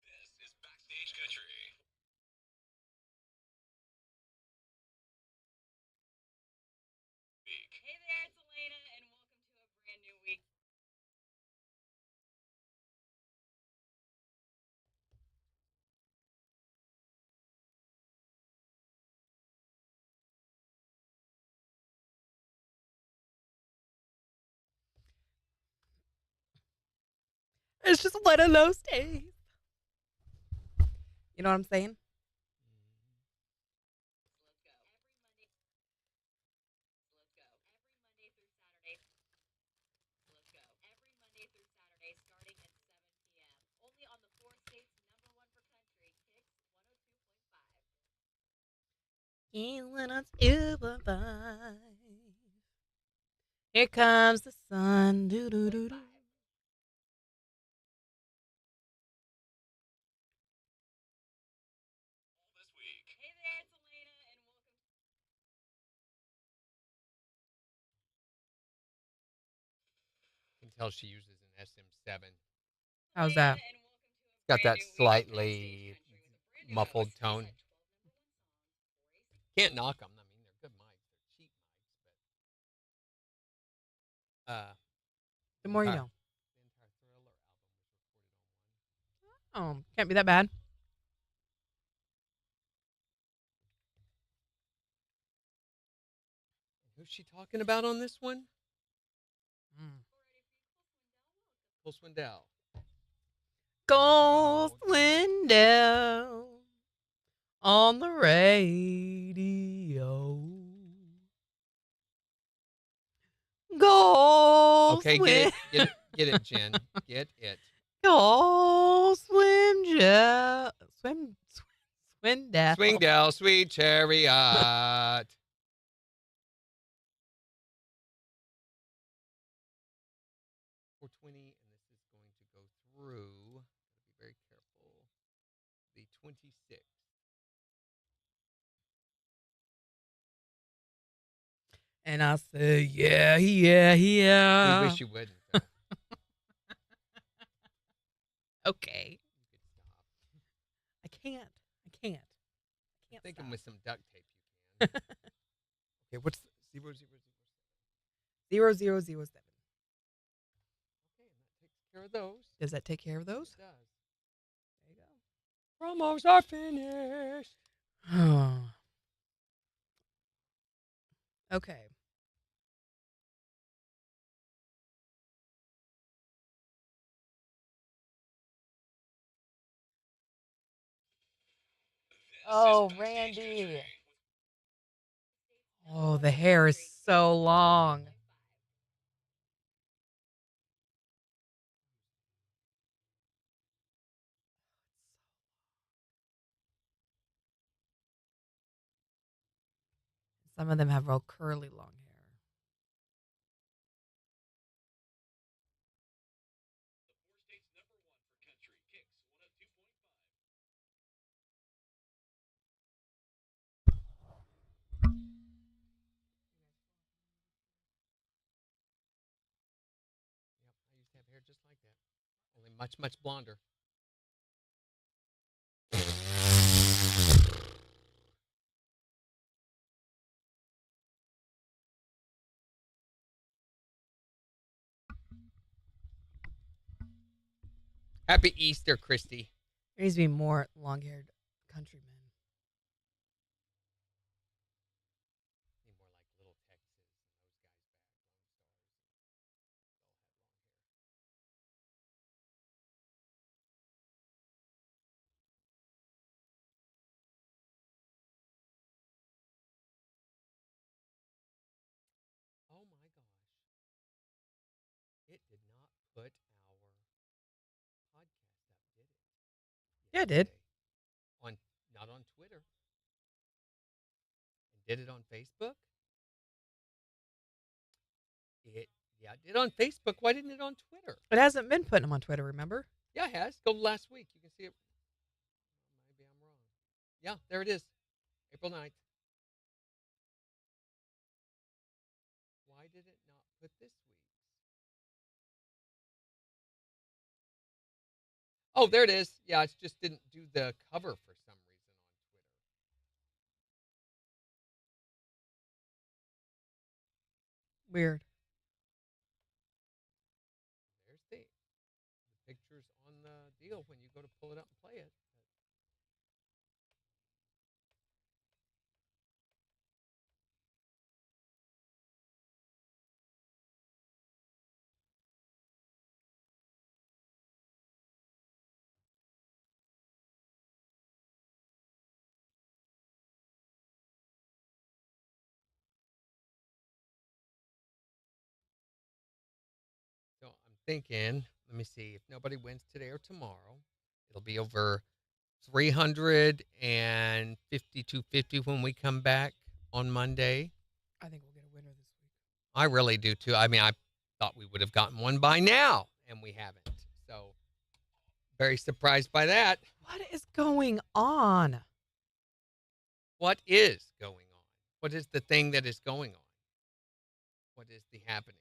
D: This is Backstage Country.
P: Hey there, it's Elena, and welcome to a brand new week.
C: It's just one of those days. You know what I'm saying? Here comes the sun. Do do do do.
D: You can tell she uses an SM7.
C: How's that?
D: Got that slightly muffled tone. Can't knock them. I mean, they're good mics. They're cheap mics, but
C: The more you know. Oh, can't be that bad.
D: Who's she talking about on this one? Cole Swindell.
C: Ghost window on the radio. Ghost
D: Okay, get it, Jen. Get it.
C: Ghost swindell. Swindell.
D: Swingdale, sweet chariot. 420, and this is going to go through. Gotta be very careful. The 26th.
C: And I say, yeah.
D: We wish you wouldn't. Though.
C: Okay. I can't.
D: I'm thinking with some duct tape you can. Okay, what's 000?
C: 0007.
D: Okay, and that takes care of those.
C: Does that take care of those?
D: It does. There you go. Promos are finished.
C: Okay. Oh, Randy. Oh, the hair is so long. Some of them have real curly long hair.
D: Yep, I used to have hair just like that. Only much, much blonder. Happy Easter, Christy.
C: There needs to be more long-haired countrymen.
D: More like Little Texas and those guys back, Lone Stars. Oh my gosh. It did not put our podcast up, did it?
C: Yeah, it did.
D: Not on Twitter. And did it on Facebook? It did on Facebook. Why didn't it on Twitter?
C: It hasn't been putting them on Twitter, remember?
D: Yeah, it has. Go last week. You can see it. Maybe I'm wrong. Yeah, there it is. April 9th. Why did it not put this week's? Oh, there it is. Yeah, it just didn't do the cover for some reason on Twitter.
C: Weird.
D: There's the pictures on the deal when you go to pull it up and play it. thinking, let me see, if nobody wins today or tomorrow, it'll be over 350 when we come back on Monday.
C: I think we'll get a winner this week.
D: I really do, too. I mean, I thought we would have gotten one by now, and we haven't. So, very surprised by that.
C: What is going on?
D: What is going on? What is the thing that is going on? What is the happening?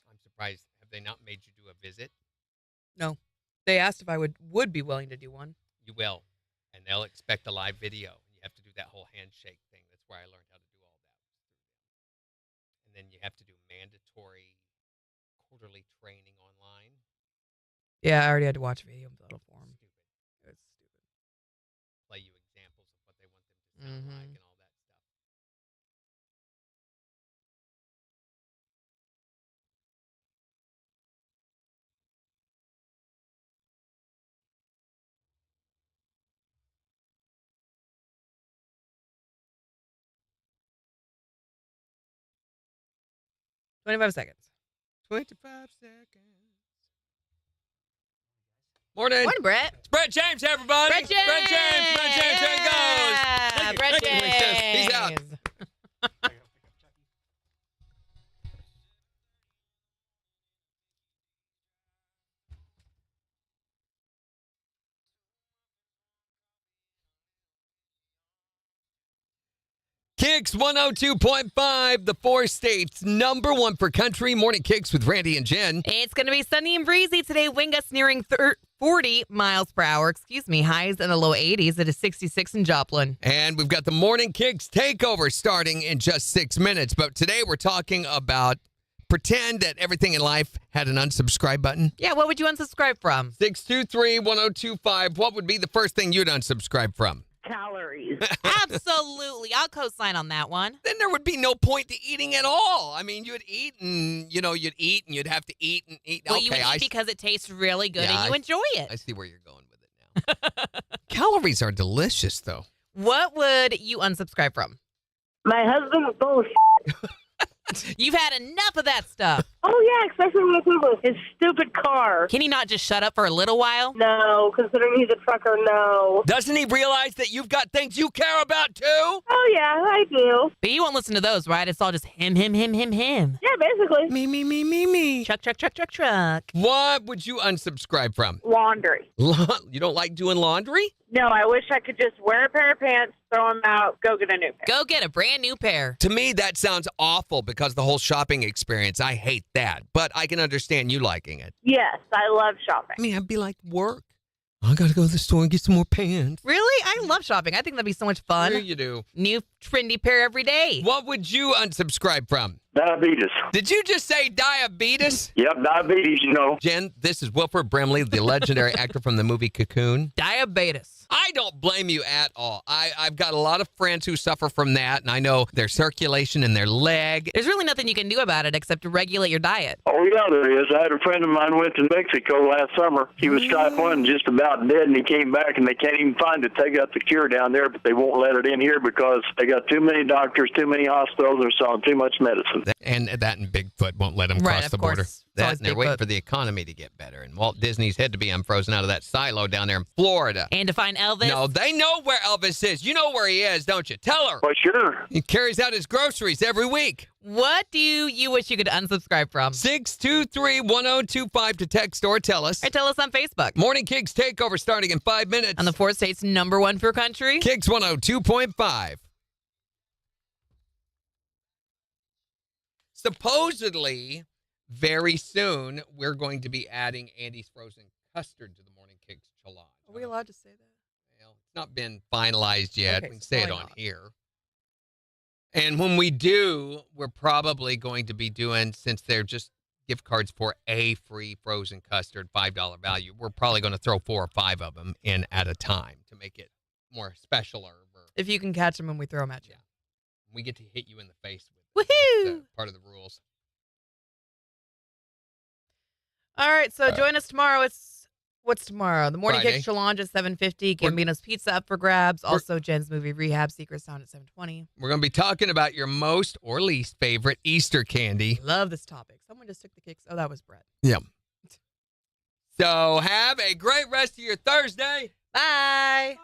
D: I'm surprised. Have they not made you do a visit?
C: No. They asked if I would be willing to do one.
D: You will. And they'll expect a live video. You have to do that whole handshake thing. That's where I learned how to do all that. And then you have to do mandatory quarterly training online.
C: Yeah, I already had to watch a video and fill out a form. It's stupid.
D: Play you examples of what they want them to sound like and all that stuff.
C: $25 seconds.
D: 25 seconds. Morning.
C: Morning, Brett.
D: It's Brett James, everybody.
C: Brett James.
D: Brett James. Brett James. There he goes.
C: Yeah, Brett James.
D: He's out. KIX 102.5, the four states, #1 for country. Morning KIX with Randy and Jen.
C: It's going to be sunny and breezy today. Wind gusts nearing 40 miles per hour. Highs in the low 80s. It is 66 in Joplin.
D: And we've got the Morning KIX takeover starting in just 6 minutes. But today we're talking about pretend that everything in life had an unsubscribe button.
C: Yeah, what would you unsubscribe from?
D: 623-1025. What would be the first thing you'd unsubscribe from?
I: Calories.
C: Absolutely. I'll co-sign on that one.
D: Then there would be no point to eating at all. I mean, you'd eat and, you'd eat and you'd have to eat and eat.
C: Well, you would eat because it tastes really good and you enjoy it.
D: I see where you're going with it now. Calories are delicious, though.
C: What would you unsubscribe from?
I: My husband's bullshit.
C: You've had enough of that stuff.
I: Oh, yeah, especially when it comes with his stupid car.
C: Can he not just shut up for a little while?
I: No, considering he's a trucker, no.
D: Doesn't he realize that you've got things you care about, too?
I: Oh, yeah, I do.
C: But you won't listen to those, right? It's all just him.
I: Yeah, basically.
D: Me.
C: Truck.
D: What would you unsubscribe from?
I: Laundry.
D: You don't like doing laundry?
I: No, I wish I could just wear a pair of pants, throw them out, go get a new pair.
C: Go get a brand new pair.
D: To me, that sounds awful because the whole shopping experience, I hate that. But I can understand you liking it.
I: Yes, I love shopping.
D: I mean, I'd be like work. I got to go to the store and get some more pants.
C: Really? I love shopping. I think that'd be so much fun.
D: Sure you do.
C: New trendy pair every day.
D: What would you unsubscribe from?
O: Diabetes.
D: Did you just say diabetes?
O: Yep, diabetes,
D: Jen, this is Wilford Brimley, the legendary actor from the movie Cocoon.
C: Diabetes.
D: I don't blame you at all. I've got a lot of friends who suffer from that, and I know their circulation in their leg.
C: There's really nothing you can do about it except to regulate your diet.
O: Oh, yeah, there is. I had a friend of mine went to Mexico last summer. He was type 1, just about dead, and he came back, and they can't even find it. They got the cure down there, but they won't let it in here because they got too many doctors, too many hospitals, they're selling too much medicine.
D: And that and Bigfoot won't let them cross the border. That, and they're waiting for the economy to get better. And Walt Disney's had to be unfrozen out of that silo down there in Florida.
C: And to find Elvis?
D: No, they know where Elvis is. You know where he is, don't you? Tell her.
O: Well, sure.
D: He carries out his groceries every week.
C: What do you wish you could unsubscribe from?
D: 623-1025 to text or tell us.
C: Or tell us on Facebook.
D: Morning KIX Takeover starting in 5 minutes.
C: On the four states #1 for country.
D: KIX 102.5. Supposedly, very soon, we're going to be adding Andy's frozen custard to the Morning KIX challenge.
C: Are we allowed to say that?
D: Well, It's not been finalized yet.
C: Okay,
D: We can
C: so
D: say it
C: probably
D: on
C: not.
D: here. And when we do, we're probably going to be doing, since they're just gift cards for a free frozen custard, $5 value, we're probably going to throw 4 or 5 of them in at a time to make it more special. Or
C: If you can catch them when we throw them at you.
D: we get to hit you in the face with it.
C: Woohoo!
D: That's part of the rules.
C: All right, so join us tomorrow. What's tomorrow? The Morning
D: Friday.
C: KIX Challenge at 7:50. Gambino's Pizza up for grabs. Also, Jen's movie Rehab Secret Sound at 7:20.
D: We're going to be talking about your most or least favorite Easter candy.
C: Love this topic. Someone just took the KIX. Oh, that was Brett.
D: Yeah. So have a great rest of your Thursday.
C: Bye.